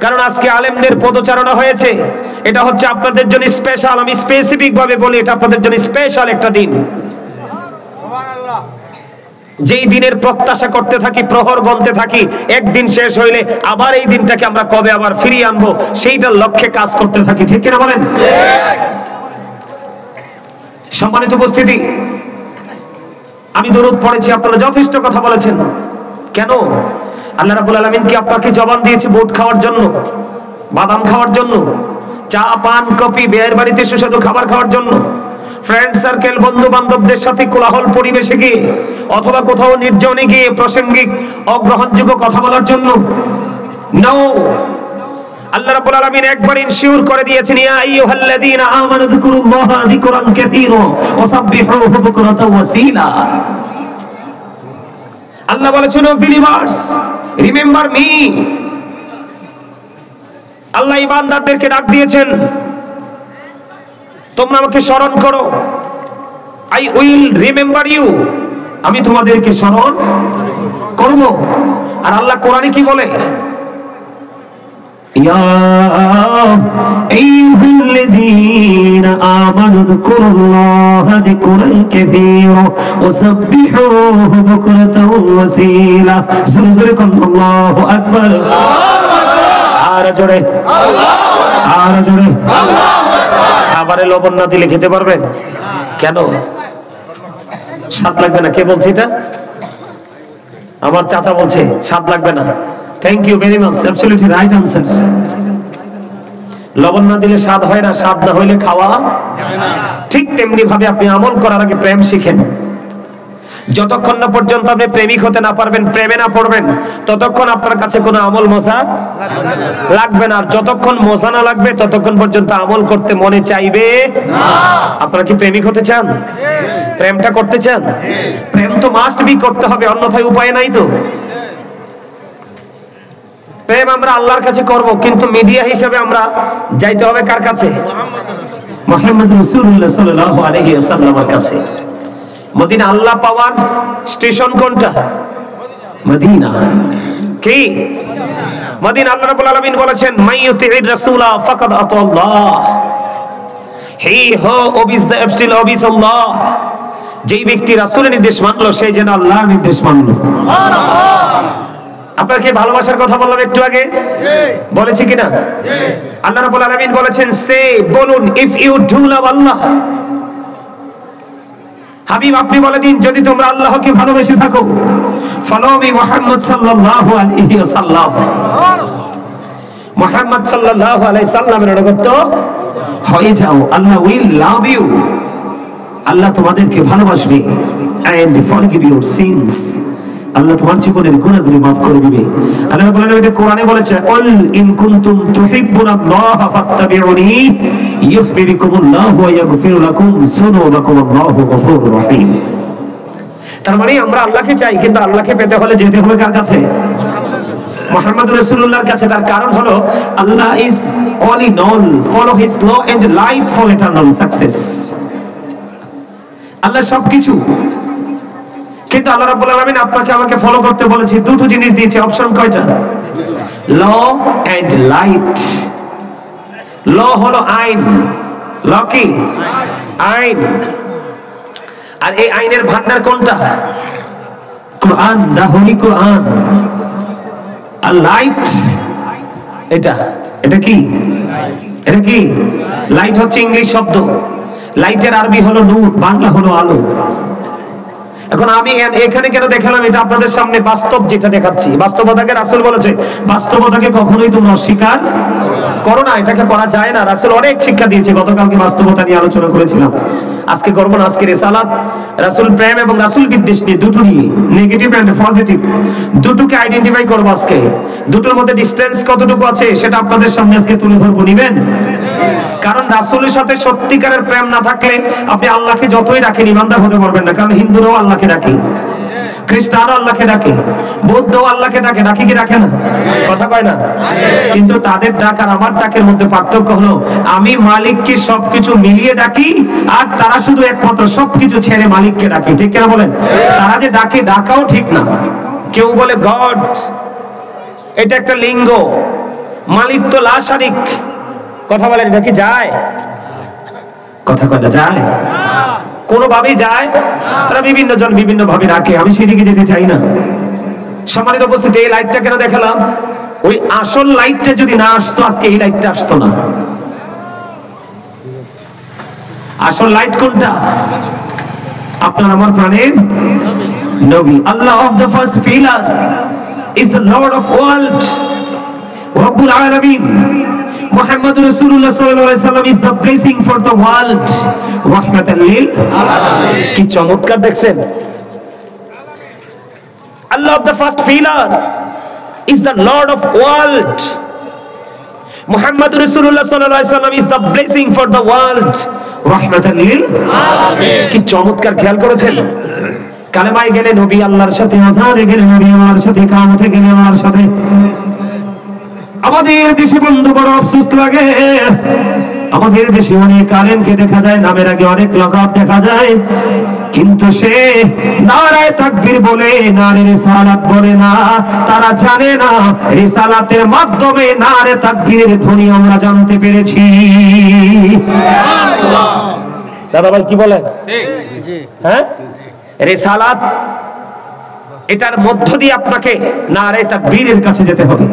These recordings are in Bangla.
কারণ আজকে আলেমদের পদচারণা হয়েছে, এটা হচ্ছে আপনাদের জন্য স্পেশাল। আমি স্পেসিফিক ভাবে বলি, এটা আপনাদের জন্য স্পেশাল একটা দিন, যেই দিনের প্রত্যাশা করতে থাকি, প্রহর গণতে থাকি, একদিন শেষ হইলে আবার এই দিনটাকে আমরা কবে আবার ফিরিয়ে আনবো সেইটার লক্ষ্যে কাজ করতে থাকি। ঠিক কিনা বলেন? সম্মানিত উপস্থিতি, আমি দরুদ পড়েছি, আপনারা যথেষ্ট কথা বলেছেন। কেন? আল্লাহ রাব্বুল আলামিন কি আপনাকে জবান দিয়েছে বুট খাওয়ার জন্য, বাদাম খাওয়ার জন্য, চা পান কফি, বিয়ের বাড়িতে সুস্বাদু খাবার খাওয়ার জন্য, ফ্রেন্ড সার্কেল বন্ধু বান্ধবদের সাথে কোলাহল পরিবেশে গিয়ে অথবা কোথাও নির্জনে গিয়ে প্রাসঙ্গিক অগ্রহণযোগ্য কথা বলার জন্য? নো। আল্লাহ রাব্বুল আলামিন একবার ইনশিওর করে দিয়েছেন, ইয়া আইয়ুহাল্লাযীনা আমানু যিকুরুল্লাহা যিকরান কাসীরা ওয়া সাব্বিহুহু বুকরাতাও ওয়া আসীলা। আল্লাহ বলেছেন, ও বিলিভার্স, রিমেম্বার মি। আল্লাহ ইমানদারদেরকে ডাক দিয়েছেন, তোমরা আমাকে স্মরণ করো। আই উইল রিমেম্বার ইউ, আমি তোমাদেরকে স্মরণ করব। আর আল্লাহ কোরআনে কি বলে? ইয়া আইয়ুহাল্লাযীনা আমানু যিকুরুল্লাহা যিকরান কাসীরা ওয়া সাব্বিহুহু বুকরাতাও ওয়া আসীলা। জোরে জোরে কোন আল্লাহু আকবার। আর জোরে আল্লাহু আকবার। আর জোরে আল্লাহু আকবার। খাবারে লবণ না দিলে খেতে পারবেন? কেন? স্বাদ লাগবে না? কে বলছে এটা? আমার চাচা বলছে স্বাদ লাগবে না। Thank you very much, absolutely right answer. লবণ না দিলে স্বাদ হয় না, স্বাদ না হইলে খাওয়া যাবে না। ঠিক তেমনি ভাবে আপনি আমল করার আগে প্রেম শিখেন। যতক্ষণ না পর্যন্ত আপনি প্রেমিক হতে না পারবেন, প্রেমে না পড়বেন, ততক্ষণ আপনার কাছে কোনো আমল মজা লাগবে না। আর যতক্ষণ মজা না লাগবে ততক্ষণ পর্যন্ত আমল করতে মনে চাইবে না। আপনারা কি প্রেমিক হতে চান? প্রেমটা করতে চান? প্রেম তো মাস্ট বি করতে হবে, অন্যথায় উপায় নাই। তো প্রেম আমরা আল্লাহর কাছে করব, কিন্তু মিডিয়া হিসেবে আমরা যাইতে হবে কার কাছে? মুহাম্মদ রাসূলুল্লাহ সাল্লাল্লাহু আলাইহি ওয়াসাল্লামের কাছে। মদিনা আল্লাহ পাওয়ার স্টেশন কোনটা? মদিনা। কি? মদিনা। আল্লাহ রাব্বুল আলামিন বলেছেন, মাইয়ুতির রাসূলা ফাকাদ আতাল্লাহ, হি হু ওবিস দ্য অ্যাবস্টিল ওবিস আল্লাহ। যেই ব্যক্তি রাসূলের নির্দেশ মানলো সে যেন আল্লাহর নির্দেশ মানলো। সুবহানাল্লাহ। আপনাকে ভালোবাসার কথা বললাম একটু আগে, বলেছি কিনা? আল্লাহ রাব্বুল আলামিন বলেছেন, সে বলুন, ইফ ইউ ডু লাভ আল্লাহ, হাবিব আপনি বলে দিন যদি তোমরা আল্লাহকে ভালোবেসে থাকো, ফলো মি মুহাম্মদ সাল্লাল্লাহু আলাইহি ওয়াসাল্লাম, মুহাম্মদ সাল্লাল্লাহু আলাইহি সাল্লামের অনুগত হয়ে যাও। আল্লাহ উইল লাভ ইউ, আল্লাহ তোমাদেরকে ভালোবাসবে, এন্ড ফরগিভ ইউর সিনস, আল্লাহ তোমার জীবনের গুনাহগুলো maaf করে দিবে। আল্লাহ রাব্বুল আলামিন কোরআনে বলেছে, কুল ইন কুনতুম তুহিব্বুনাল্লাহা ফাত্তাবিউনি ইউহিব্বুকুমুল্লাহু ওয়া ইয়াগফির লাকুম যুনুবাকুম, আল্লাহু গফুরুর রহিম। তার মানে আমরা আল্লাহকে চাই, কিন্তু আল্লাহকে পেতে হলে যেতে হবে কার কাছে? মুহাম্মদ রাসূলুল্লাহর কাছে। তার কারণ হলো Allah is all in all, follow his law and light for eternal success. আল্লাহ সবকিছু, কিন্তু আল্লাহ রাব্বুল আলামিন আপনাকে আমাকে ফলো করতে বলেছে, দুটো জিনিস দিয়েছে। অপশন কয়টা? ল এন্ড লাইট। ল হলো আইন। ল কি? আইন। আর এই আইনের ভান্ডার কোনটা? কোরআন, দা হোলি কোরআন। আর লাইট এটা, এটা কি? এটা কি? লাইট হচ্ছে ইংলিশ শব্দ। লাইটের আরবি হলো নূর, বাংলা হলো আলো। এখন আমি এখানে কেন দেখালাম? এটা আপনাদের সামনে বাস্তব যেটা দেখাচ্ছি। বাস্তবতাকে রাসূল বলেছে, বাস্তবতাকে কখনোই তোমরা অস্বীকার করো না, এটাকে করা যায় না। রাসূল অনেক শিক্ষা দিয়েছে, গতকালকে বাস্তবতা নিয়ে আলোচনা করেছিলাম। আজকে করব না, আজকে রিসালাত রাসূল প্রেম এবং রাসূল বিদ্বেষ নিয়ে, দুটো নিয়ে, নেগেটিভ এন্ড পজিটিভ, দুটোকে আইডেন্টিফাই করব আজকে। দুটোর মধ্যে ডিসটেন্স কতটুকু আছে সেটা আপনাদের সামনে আজকে তুলে ধরবো। নিবেন? কারণ রাসূলের সাথে সত্যিকারের প্রেম না থাকলে আপনি আল্লাহকে যতই ডাকেন ইমানদার হতে পারবেন না। কারণ হিন্দুরাও আল্লাহকে ডাকে, খ্রিস্টানও আল্লাহকে ডাকে, বৌদ্ধও আল্লাহকে ডাকে, ডাকি কি ডাকে না? কথা কয় না? কিন্তু তাদের ডাক আর আমার ডাকের মধ্যে পার্থক্য হলো, আমি মালিককে সবকিছু মিলিয়ে ডাকি, আর তারা শুধু একমাত্র সবকিছু ছেড়ে মালিককে ডাকে। ঠিক কিনা বলেন? তারা যে ডাকে, ডাকাও ঠিক না। কেউ বলে গড, এটা একটা লিঙ্গ, মালিক তো লা শারিক। কথা বলেন, এটা কি যায়? কথা কয়টা যায়? কোনোভাবেই যায়? তারা বিভিন্ন জন বিভিন্ন ভাবে রাখে, আমি সেদিকে যেতে চাই না। সম্মানিত উপস্থিতি, এই লাইটটা কেন দেখালাম? ওই আসল লাইটটা যদি না আসতো আজকে এই লাইটটা আসতো না। আসল লাইট কোনটা? আপনার আমার প্রাণের নবী। Allah of the first pillar is the lord of world, রব্বুল আলামিন। মুহাম্মদুর রাসূলুল্লাহ সাল্লাল্লাহু আলাইহি সাল্লাম is the blessing for the world, রাহমাতাল লিল আলামিন। কি চমৎকার দেখছেন! Allah of the first pillar is the Lord of world. Muhammad Rasulullah sallallahu alaihi wasallam is the blessing for the world, rahmatan lil alamin. কি চমৎকার! খেয়াল করেছেন? কালেমায় গেলে নবী আল্লাহর সাথে, আযানে গেলে নবী আল্লাহর সাথে, কামতে গেলে আল্লাহর সাথে। আমাদের দেশে বন্ধু বড় আফসোস লাগে, আমাদের দেশে অনেক আলেমকে দেখা যায়, নামের আগে অনেক লকাব দেখা যায়, কিন্তু সে নারায়ে তাকবীর বলে, নারে রিসালাত বলে না। তারা জানে না রিসালাতের মাধ্যমে নারে তাকবীরের ধ্বনি আমরা জানতে পেরেছি। সুবহানাল্লাহ। দাদা ভাই কি বলেন? ঠিক জি। হ্যাঁ, রিসালাত এটার মধ্য দিয়ে আপনাকে নারে তাকবীরের কাছে যেতে হবে।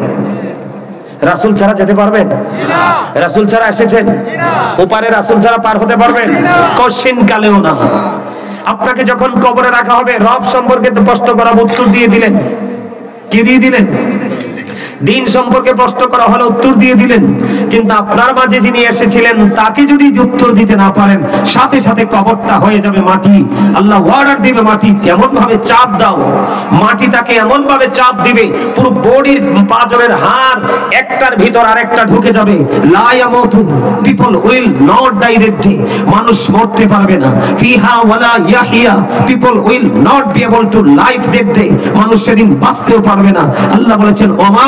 রাসূল ছাড়া যেতে পারবেন না। রাসূল ছাড়া এসেছেন না। ওপারে রাসূল ছাড়া পার হতে পারবেন না, কোশ্চেন কালেও না। আপনাকে যখন কবরে রাখা হবে, রব সম্পর্কে তো প্রশ্ন করা, উত্তর দিয়ে দিলেন। কি দিয়ে দিলেন? দিন সম্পর্কে প্রশ্ন করা হলে উত্তর দিয়ে দিলেন, কিন্তু আপনার মাঝে যিনি এসেছিলেন তাকে যদি উত্তর দিতে না পারেন, সাথে সাথে কবরটা হয়ে যাবে মাটি। আল্লাহ অর্ডার দিবে, মাটি যেমন ভাবে চাপ দাও, মাটি তাকে এমন ভাবে চাপ দিবে পুরো বডির পাঁজরের হাড় একটার ভিতর আরেকটা ঢুকে যাবে। লা ইয়ামুতু, people will not die that day, মানুষ মরতে পারবে না। ফিহা ওয়ালা ইয়াহিয়া, people will not be able to live that day, মানুষ সেদিন বাঁচতেও পারবে না। আল্লাহ বলেছেন ওমা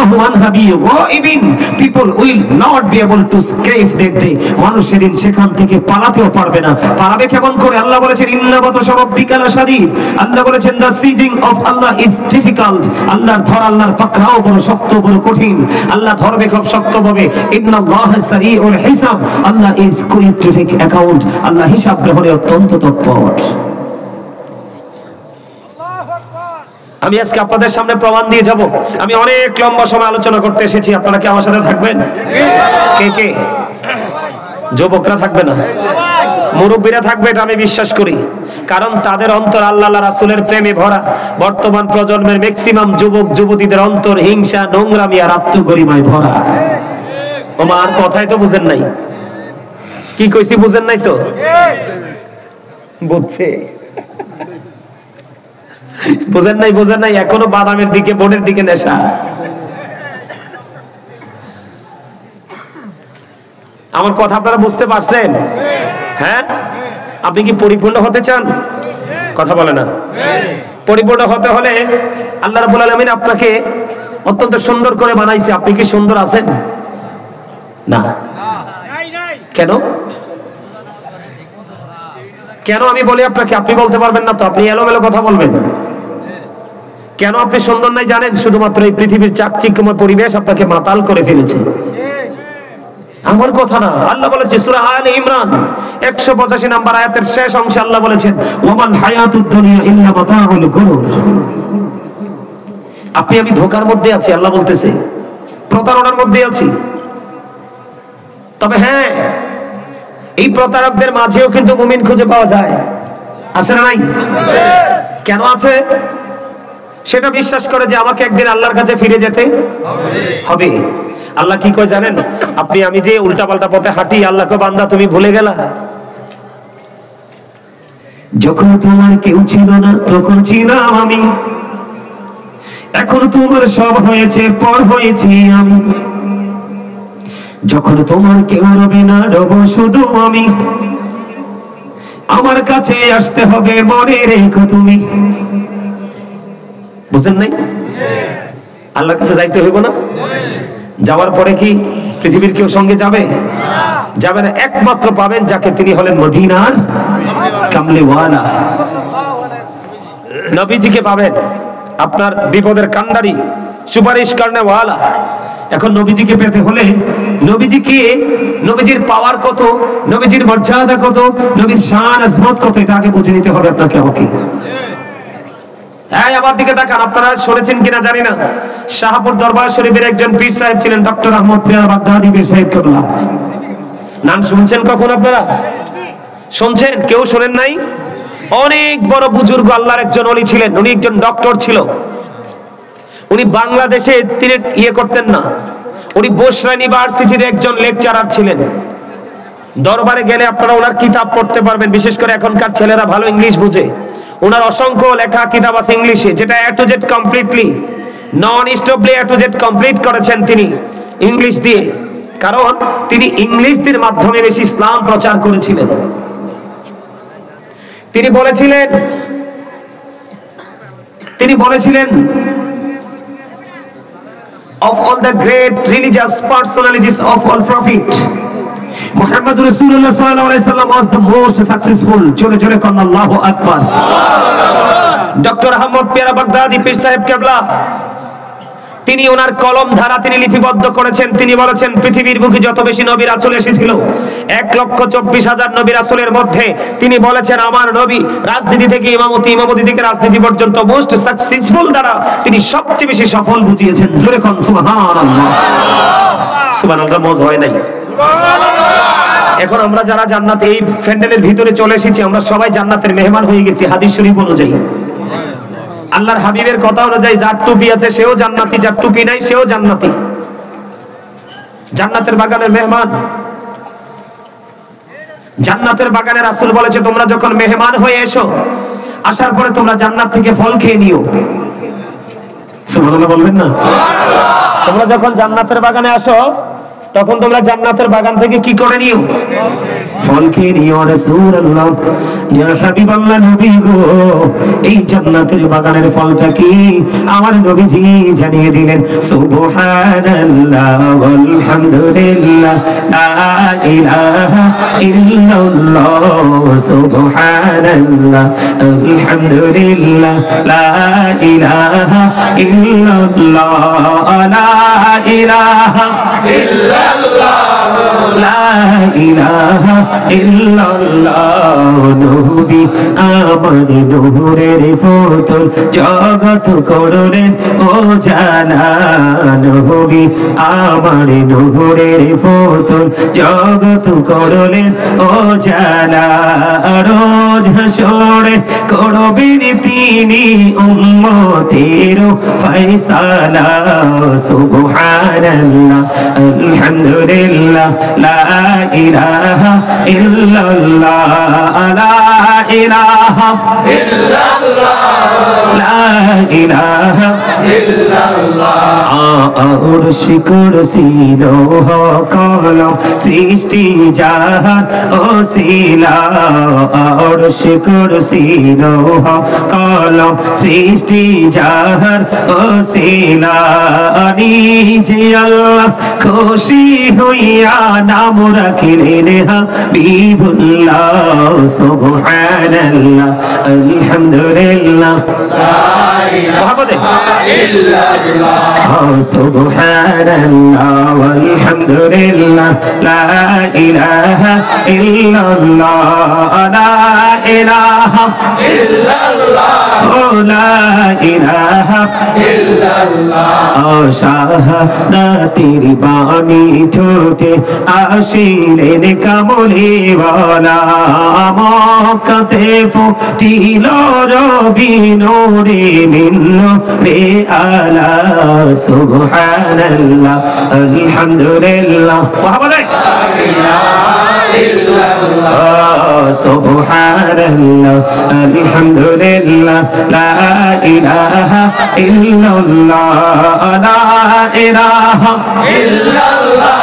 people will not be able to escape that day, মানুষ সেদিন সেখান থেকে পালাতেও পারবে না। পালাবে কেমন করে? আল্লাহ বলেছেন ইন্না বাতাশা রাব্বিকা লাশাদীদ, আল্লাহ বলেছেন the sieging of Allah is difficult, আল্লাহর ধর, আল্লাহর পাকড়াও বড় শক্ত, বড় কঠিন। আল্লাহ ধরবে খুব শক্তভাবে। ইন্নাল্লাহা সারিউল হিসাব, আল্লাহ is going to take account, আল্লাহ হিসাব গ্রহণে অত্যন্ত তৎপর। আমি আজকে আপনাদের সামনে প্রমাণ দিয়ে যাব। আমি অনেক লম্বা সময় আলোচনা করতে এসেছি, আপনারা কি আমার সাথে থাকবেন? কে কে? যুবকরা থাকবে না, মুরব্বীরা থাকবে, এটা আমি বিশ্বাস করি, কারণ তাদের অন্তর আল্লাহ রাসূলের প্রেমে ভরা। বর্তমান প্রজন্মের ম্যাক্সিমাম যুবক যুবতীদের অন্তর হিংসা, নোংরামি আর আত্মগরিমায় ভরা। ওমা, আর কথাই তো বুঝেন নাই। কি কইছি বুঝেন নাই তো? বুঝছে? বুঝেন নাই, বুঝেন নাই, এখনো বাদামের দিকে, বোনের দিকে নেশা। আমার কথা আপনারা বুঝতে পারছেন? হ্যাঁ, আপনি কি পরিপূর্ণ হতে চান? কথা বলে না। পরিপূর্ণ হতে হলে আল্লাহ রাব্বুল আলামিন আপনাকে অত্যন্ত সুন্দর করে বানাইছে। আপনি কি সুন্দর আছেন? না। কেন? কেন আমি বলি আপনাকে? আপনি বলতে পারবেন না তো, আপনি এলোমেলো কথা বলবেন। কেন আপনি সুন্দর নাই জানেন? শুধুমাত্র এই পৃথিবীর চাকচিক্যময় পরিবেশ আপনাকে মাতাল করে ফেলেছে। আমার কথা না, আল্লাহ বলেছে সূরা আলে ইমরান 185 নম্বর আয়াতের শেষ অংশে আল্লাহ বলেছেন ওয়ামান হায়াতুদ দুনিয়া ইল্লা মাতাউল গুরুর। আপনি আমি ধোঁকার মধ্যে আছি, আল্লাহ বলতেছে প্রতারণার মধ্যে আছি। তবে হ্যাঁ, এই প্রতারকদের মাঝেও কিন্তু মুমিন খুঁজে পাওয়া যায়। আছে না নাই? কেন আছে? সেটা বিশ্বাস করে যে আমাকে একদিন আল্লাহর কাছে ফিরে যেতে হবে। আল্লাহ কি কয় জানেন? আপনি আমি যে উল্টাপাল্টা পথে হাঁটি, আল্লাহকে বান্দা তুমি ভুলে গেলা। যখন তোমার কেউ ছিল না তখন ছিলাম আমি, এখন তোমার সব হয়েছে, পর হয়েছি আমি। যখন তোমার কেউ রবে না, রব শুধু আমি। আমার কাছে আসতে হবে, মনে রেখো তুমি। বুঝেন নাই? আল্লাহর কাছে যাইতে হইব না? যাওয়ার পরে কি পৃথিবীর কেউ সঙ্গে যাবে? যাবে না। একমাত্র পাবেন যাকে, তিনি হলেন মদিনার কামলিওয়ালা। নবীজিকে পাবেন, আপনার বিপদের কান্ডারি, সুপারিশ করনেওয়ালা। এখন নবীজিকে পেতে হলে নবীজির পাওয়ার কত, নবীজির মর্যাদা কত, নবীর শান আজমত কত, এটা আগে বুঝে নিতে হবে আপনাকে আমাকে। হ্যাঁ, আমার দিকে তাকান। আপনারা শুনেছেন কিনা জানি না, শাহপুর দরবার শরীফের একজন পীর সাহেব ছিলেন ডক্টর আহমদ পিয়ার বাগদাদি পীর সাহেব কেবলা। নাম শুনছেন কখন আপনারা? শুনছেন? কেউ শোনেন নাই? অনেক বড় বুজুর্গ আল্লাহর একজন ওলি ছিলেন। উনি একজন ডক্টর ছিল। উনি বাংলাদেশে তিনি করতেন না, উনি বসরা ইউনিভার্সিটির একজন লেকচারার ছিলেন। দরবারে গেলে আপনারা ওনার কিতাব পড়তে পারবেন, বিশেষ করে এখনকার ছেলেরা ভালো ইংলিশ বুঝে। ওনার অসংখ্য লেখা কিতাব আছে ইংলিশে, যেটা A to Z completely non stoply A to Z complete করেছেন তিনি ইংলিশ দিয়ে, কারণ তিনি ইংলিশ দিয়ে মাধ্যমে বেশি ইসলাম প্রচার করেছিলেন। তিনি বলেছিলেন of all the great religious personalities of all prophet, Muhammad Rasulullah sallallahu alaihi wasallam was the most successful. Jore jore kon Allahu Akbar. Dr. Ahmad Piyara Baghdadi Pir Sahib Qibla তিনি ওনার কলম ধারা তিনি লিপিবদ্ধ করেছেন। তিনি বলেছেন পৃথিবীর বুকে যত বেশি নবী রাসূল এসেছিল 1,24,000 নবী রাসূলের মধ্যে তিনি বলেছেন আমার নবী রাজনীতি থেকে ইমামতি থেকে রাজনীতি পর্যন্ত মোস্ট সাকসেসফুল দ্বারা তিনি সবচেয়ে বেশি সফল বুঝিয়েছেন। জোরে কোন সুবহানাল্লাহ। সুবহানাল্লাহ মজ হয় নাই? এখন আমরা যারা জান্নাতে এই প্যান্ডেলের ভিতরে চলে এসেছি, আমরা সবাই জান্নাতের মেহমান হয়ে গেছি হাদিস শরীফ অনুযায়ী। আল্লাহর হাবিবের কথা অনুযায়ী যার টুপি আছে সেও জান্নাতি, যার টুপি নাই সেও জান্নাতি। জান্নাতের বাগানের মেহমান। জান্নাতের বাগানে রাসূল বলেছে তোমরা যখন মেহমান হয়ে এসো, আসার পরে তোমরা জান্নাত থেকে ফল খেয়ে নিও। সুবহানাল্লাহ বলবেন না? তোমরা যখন জান্নাতের বাগানে আসো তখন তোমরা জান্নাতের বাগান থেকে কি করে নিও? ফল খেয়ে নিও। রাসূলুল্লাহ ইয়া হাবিবাল্লাহ নবী গো, এই জান্নাতের বাগানের ফলটা কি আমার নবীজি জানিয়ে দিলেন। সুবহানাল্লাহ ওয়ালহামদুলিল্লাহ লা ইলাহা ইল্লাল্লাহ, সুবহানাল্লাহ আলহামদুলিল্লাহ লা ইলাহা ইল্লাল্লাহ, লা ইলাহা লা ইলাহা ইল্লাল্লাহ। নবী আমার নূরের পুতুল জগৎ করলেন ও জানা, নবী আমার নূরের পুতুল জগৎ করলেন ও জানা। রোজ হাসরে করবেন তিনি উম্মতের ফয়সালা। সুবহানাল্লাহ আলহামদুলিল্লাহ লা ইলাহা ইল্লাল্লাহ, লা ইলাহা ইল্লাল্লাহ, লা ইলাহা ইল্লাল্লাহ। আরশ কুরসি লৌহ কলম সৃষ্টি জাহান ওসিলা, আরশ কুরসি লৌহ কলম সৃষ্টি জাহান ওসিলা। নিজে আল্লাহ খুশি হইয়া নাম রাখিলেন হাবিবুল্লাহ। সুবহানাল্লাহ আলহামদুলিল্লাহ লা ইলাহা ইল্লাল্লাহ, সুবহানাল্লাহ ওয়ালহামদুলিল্লাহ লা ইলাহা ইল্লাল্লাহ, লা ইলাহা ইল্লাল্লাহ, লা ইলাহা ইল্লাল্লাহ। শাহাদাতের বাণী ঠোঁটে আসিলেন কামলিওয়ালা, মক্কাতে ফুটিল রবি নূরে মিন্ন রে আলা। সুবহানাল্লাহ আলহামদুলিল্লাহ সুবহানাল্লাহ আলহামদুলিল্লাহ লা ইলাহা ইল্লাল্লাহ, লা ইলাহা ইল্লাল্লাহ,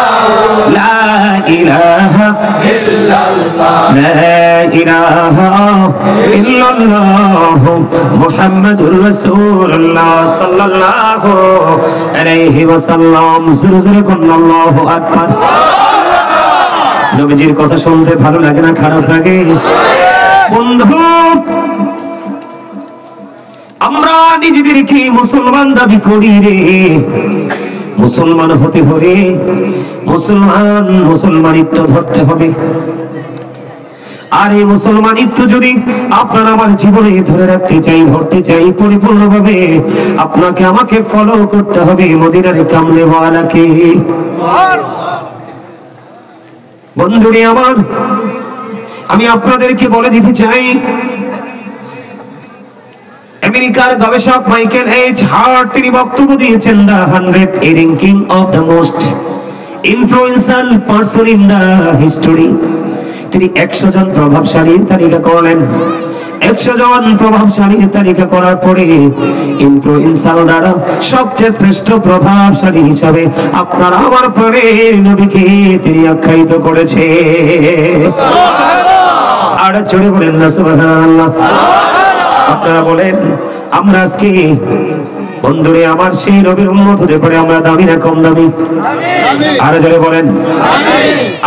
লা ইলাহা ইল্লাল্লাহ, লা ইলাহা ইল্লাল্লাহ মুহাম্মাদুর রাসূলুল্লাহ সাল্লাল্লাহু আলাইহি ওয়াসাল্লাম। জোরে জোরে বলুন আল্লাহু আকবার। নবীজির কথা শুনতে ভালো লাগে না খারাপ লাগে? বন্ধু, আমরা নিজেদেরকে মুসলমান দাবি করি রে, মুসলমান হতে হলে মুসলমানিত্ব ধরতে হবে। আর এই মুসলমানিত্ব যদি আপনারা আমার জীবনে ধরে রাখতে চাই, ধরতে চাই পরিপূর্ণভাবে, আপনাকে আমাকে ফলো করতে হবে মদিনার কামলে ওয়ালাকে। বন্ধুরে আমার, আমি আপনাদেরকে বলে দিতে চাই, আমেরিকার গবেষক মাইকেল এইচ হার্ট তিনি বক্তব্য দিয়েছেন, the 100 ranking of the most influential person in the history. তিনি 100 জন প্রভাবশালীর তালিকা করলেন। 100 জন প্রভাবশালীর তালিকা করার পরে ইনফ্লুয়েন্সার দ্বারা সবচেয়ে শ্রেষ্ঠ প্রভাবশালী হিসাবে আপনার আমার প্রাণের নবীকে তিনি আখ্যায়িত করেছে। আর জোরে বলেন না সুবহানাল্লাহ। আপনারা বলেন আমরা আজকে বন্ধুরে আমার সেই নবীর উম্মত হতে পারে আমরা দামি না কম দামি? আর জোরে বলেন।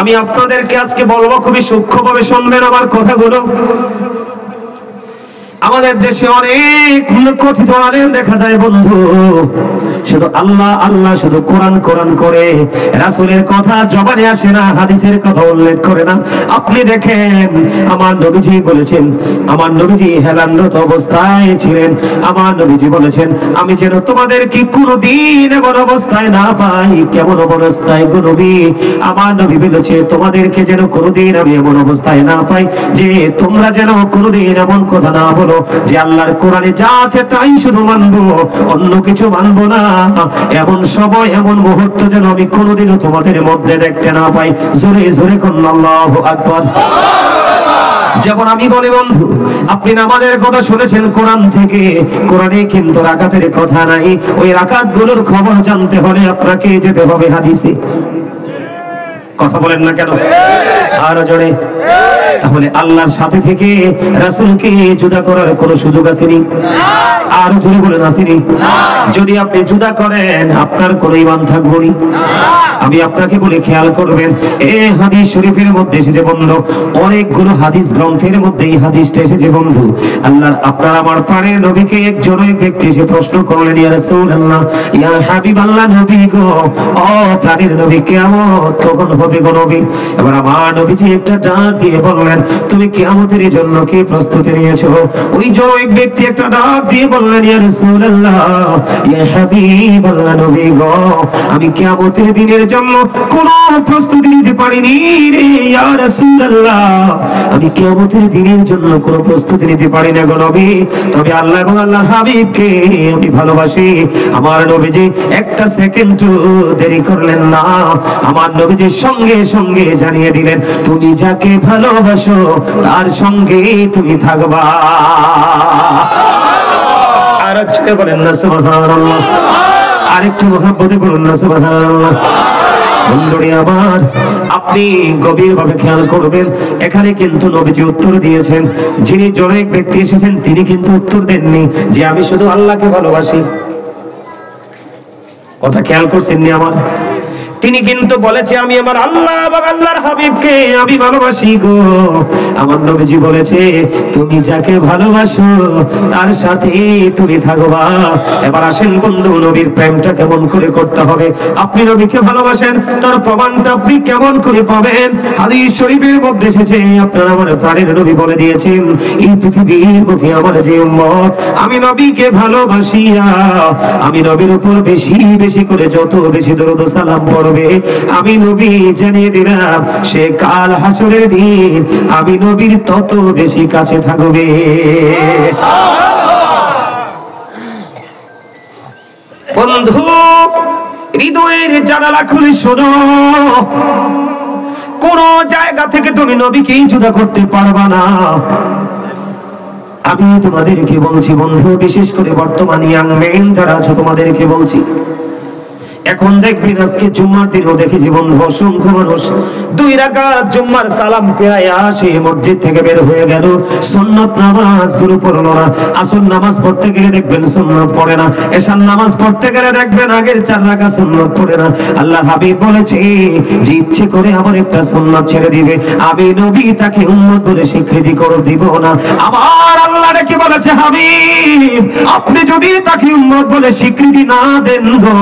আমি আপনাদেরকে আজকে বলবো, খুবই সূক্ষ্মভাবে শুনবেন আমার কথাগুলো। আমাদের দেশে অনেক কথিত আলেম দেখা যায় বন্ধু, শুধু আল্লাহ আল্লাহ, শুধু কোরআন কোরআন করে, রাসূলের কথা জবানে আসে না, হাদিসের কথা উল্লেখ করে না। আপনি দেখেন আমার নবীজি বলেছেন, আমার নবীজি হেলানরত অবস্থায় ছিলেন, আমার নবীজি বলেছেন আমি যেন তোমাদেরকে কোনোদিন এমন অবস্থায় না পাই। কেমন অবস্থায় গো নবী? আমার নবী বলেছে তোমাদেরকে যেন কোনোদিন আমি এমন অবস্থায় না পাই যে তোমরা যেন কোনোদিন এমন কথা না বলো যে আল্লাহর কোরআনে যা আছে তাই শুধু মানবো, অন্য কিছু মানবো না। এমন সময় এমন মুহূর্ত যেন আমি কোনোদিনও তোমাদের মধ্যে দেখতে না পাই। জোরে জোরে কোন আল্লাহু আকবার। যেমন আমি বলি বন্ধু, আপনি নামাজের কথা শুনেছেন কোরআন থেকে, কোরআনে কিন্তু রাকাতের কথা নাই। ওই রাকাতগুলোর খবর জানতে হলে আপনাকে যেতে হবে হাদিসে। কথা বলেন না কেন? আরো জোরে। তাহলে আল্লাহর সাথে থেকে রাসূলকে জুদা করার কোনো সুযোগ আছে নি? আরো জোরে বলেন আছে নি? যদি আপনি জুদা করেন আপনার কোনো ঈমান থাকবে না। আমি আপনাকে বলে খেয়াল করবেন, এই হাদিস শরীফের মধ্যে এসেছে বন্ধু, অনেকগুলো হাদিস গ্রন্থের মধ্যে এই হাদিসটা এসেছে বন্ধু। আল্লাহর আপনার আমার প্রাণের নবীকে একজন ব্যক্তি এসে প্রশ্ন করলেন, ইয়া রাসূলুল্লাহ, ইয়া হাবিবাল্লাহ নবী গো, ও প্রাণের নবী কিয়ামত কখন হবে গো নবী? এবার আমার নবীজি একটা ডাক দিয়ে বললেন, তুমি কিয়ামতের জন্য কি প্রস্তুতি নিয়েছো? ওই জনৈক ব্যক্তি একটা ডাক দিয়ে বললেন, ইয়া রাসূলুল্লাহ, ইয়া হাবিবাল্লাহ নবী গো, আমি কিয়ামতের দিনের জন্য কোনো প্রস্তুতি নিতে পারিনি রে ইয়া রাসূলুল্লাহ, আমি কিয়ামতের দিনের জন্য কোনো প্রস্তুতি নিতে পারি না গো নবী। তবে আল্লাহ এবং আল্লাহর হাবিবকে আমি ভালোবাসি। আমার নবীজি একটা সেকেন্ড দেরি করলেন না, আমার নবীজি সঙ্গে সঙ্গে জানিয়ে দিলেন, তুমি যাকে ভালোবাসো তার সঙ্গে তুমি থাকবা। আর ছেড়ে বলেন না সুবহানাল্লাহ। আরেকটু মহব্বতে বলুন না সুবহানাল্লাহ। বন্ধুরে আমার, আপনি গভীরভাবে খেয়াল করবেন, এখানে কিন্তু নবীজি উত্তর দিয়েছেন। যিনি জনৈক ব্যক্তি এসেছেন তিনি কিন্তু উত্তর দেননি যে আমি শুধু আল্লাহকে ভালোবাসি। কথা খেয়াল করছেন নি আমার? তিনি কিন্তু বলেছে আমি আমার আল্লাহ এবং আল্লাহর হাবিবকে আমি ভালোবাসি গো। আমার নবীজি বলেছে তুমি যাকে ভালোবাসো তার সাথে তুমি থাকবা। এবার আসেন বন্ধু, নবীর প্রেমটা কেমন করে করতে হবে? আপনি নবীকে ভালোবাসেন, তার প্রমাণটা আপনি কেমন করে পাবেন? হাদিস শরীফের মধ্যে এসেছে, আপনারা আমার প্রাণের নবী বলে দিয়েছেন, এই পৃথিবীর বুকে আমার যে উম্মত আমি নবীকে ভালোবাসিয়া আমি নবীর উপর বেশি বেশি করে যত বেশি দরুদ ও সালাম পড়ব, আমি নবী জানিয়ে দিলাম সে কাল হাসরের দিন আমি নবীর তত বেশি কাছে থাকবে। বন্ধু, হৃদয়ের জানালা খুলে শোনো, কোন জায়গা থেকে তুমি নবীকে জুদা করতে পারবা না। আমি তোমাদেরকে বলছি বন্ধু, বিশেষ করে বর্তমান ইয়াং মেন যারা আছো তোমাদেরকে বলছি, এখন দেখবেন আজকে জুম্মার দিনও দেখেছি বন্ধু অসংখ্য মানুষ 2 রাকাত জুম্মার সালাম পেয়ে আসে মসজিদ থেকে বের হয়ে গেল, সুন্নাত নামাজ গুলো পড়লো না। আসর নামাজ পড়তে গেলে দেখবেন সুন্নাত পড়ে না, এশার নামাজ পড়তে গেলে দেখবেন আগের 4 রাকাত সুন্নাত পড়ে না। আল্লাহ হাবিব বলেছে যে ইচ্ছে করে আমার একটা সুন্নাত ছেড়ে দিবে আমি নবী তাকে উম্মত বলে স্বীকৃতি করে দিব না। আবার আল্লাহ ডেকে বলেছে হাবিব আপনি যদি তাকে উম্মত বলে স্বীকৃতি না দেন গো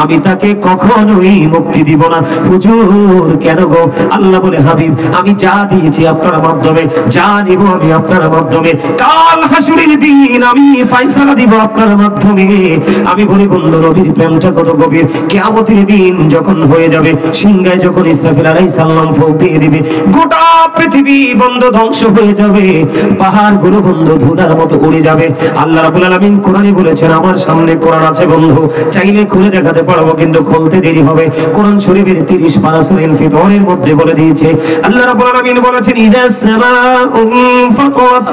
আমি আমি তাকে কখনোই মুক্তি দিব না। হুজুর কেন গো? আল্লাহ বলে হাবিব আমি যা দিয়েছি আপনার মাধ্যমে, যা নিব আমি আপনার মাধ্যমে, কাল হাসুরের দিন আমি ফয়সালা দিব আপনার মাধ্যমে। আমি বলি বন্ধু নবীর প্রেমটা কত গভীর। কিয়ামতের দিন যখন হয়ে যাবে, সিংহায় যখন ইসরাফিল আলাইহিস সালাম ফুঁক দিয়ে দিবে, গোটা পৃথিবী বন্ধ ধ্বংস হয়ে যাবে, পাহাড় গুলো বন্ধ ধুলার মতো উড়ে যাবে। আল্লাহ রাব্বুল আলামিন কোরআনে বলেছেন, আমার সামনে কোরআন আছে বন্ধু, চাইলে খুলে দেখাতে পারবো কিন্তু খুলতে দেরি হবে। কোরআন শরীফের 30 পারা সূরা ইনফিতরের মধ্যে বলে দিয়েছে, আল্লাহ রাব্বুল আলামিন বলেছেন, ইদাস সামাউ ফাতারাত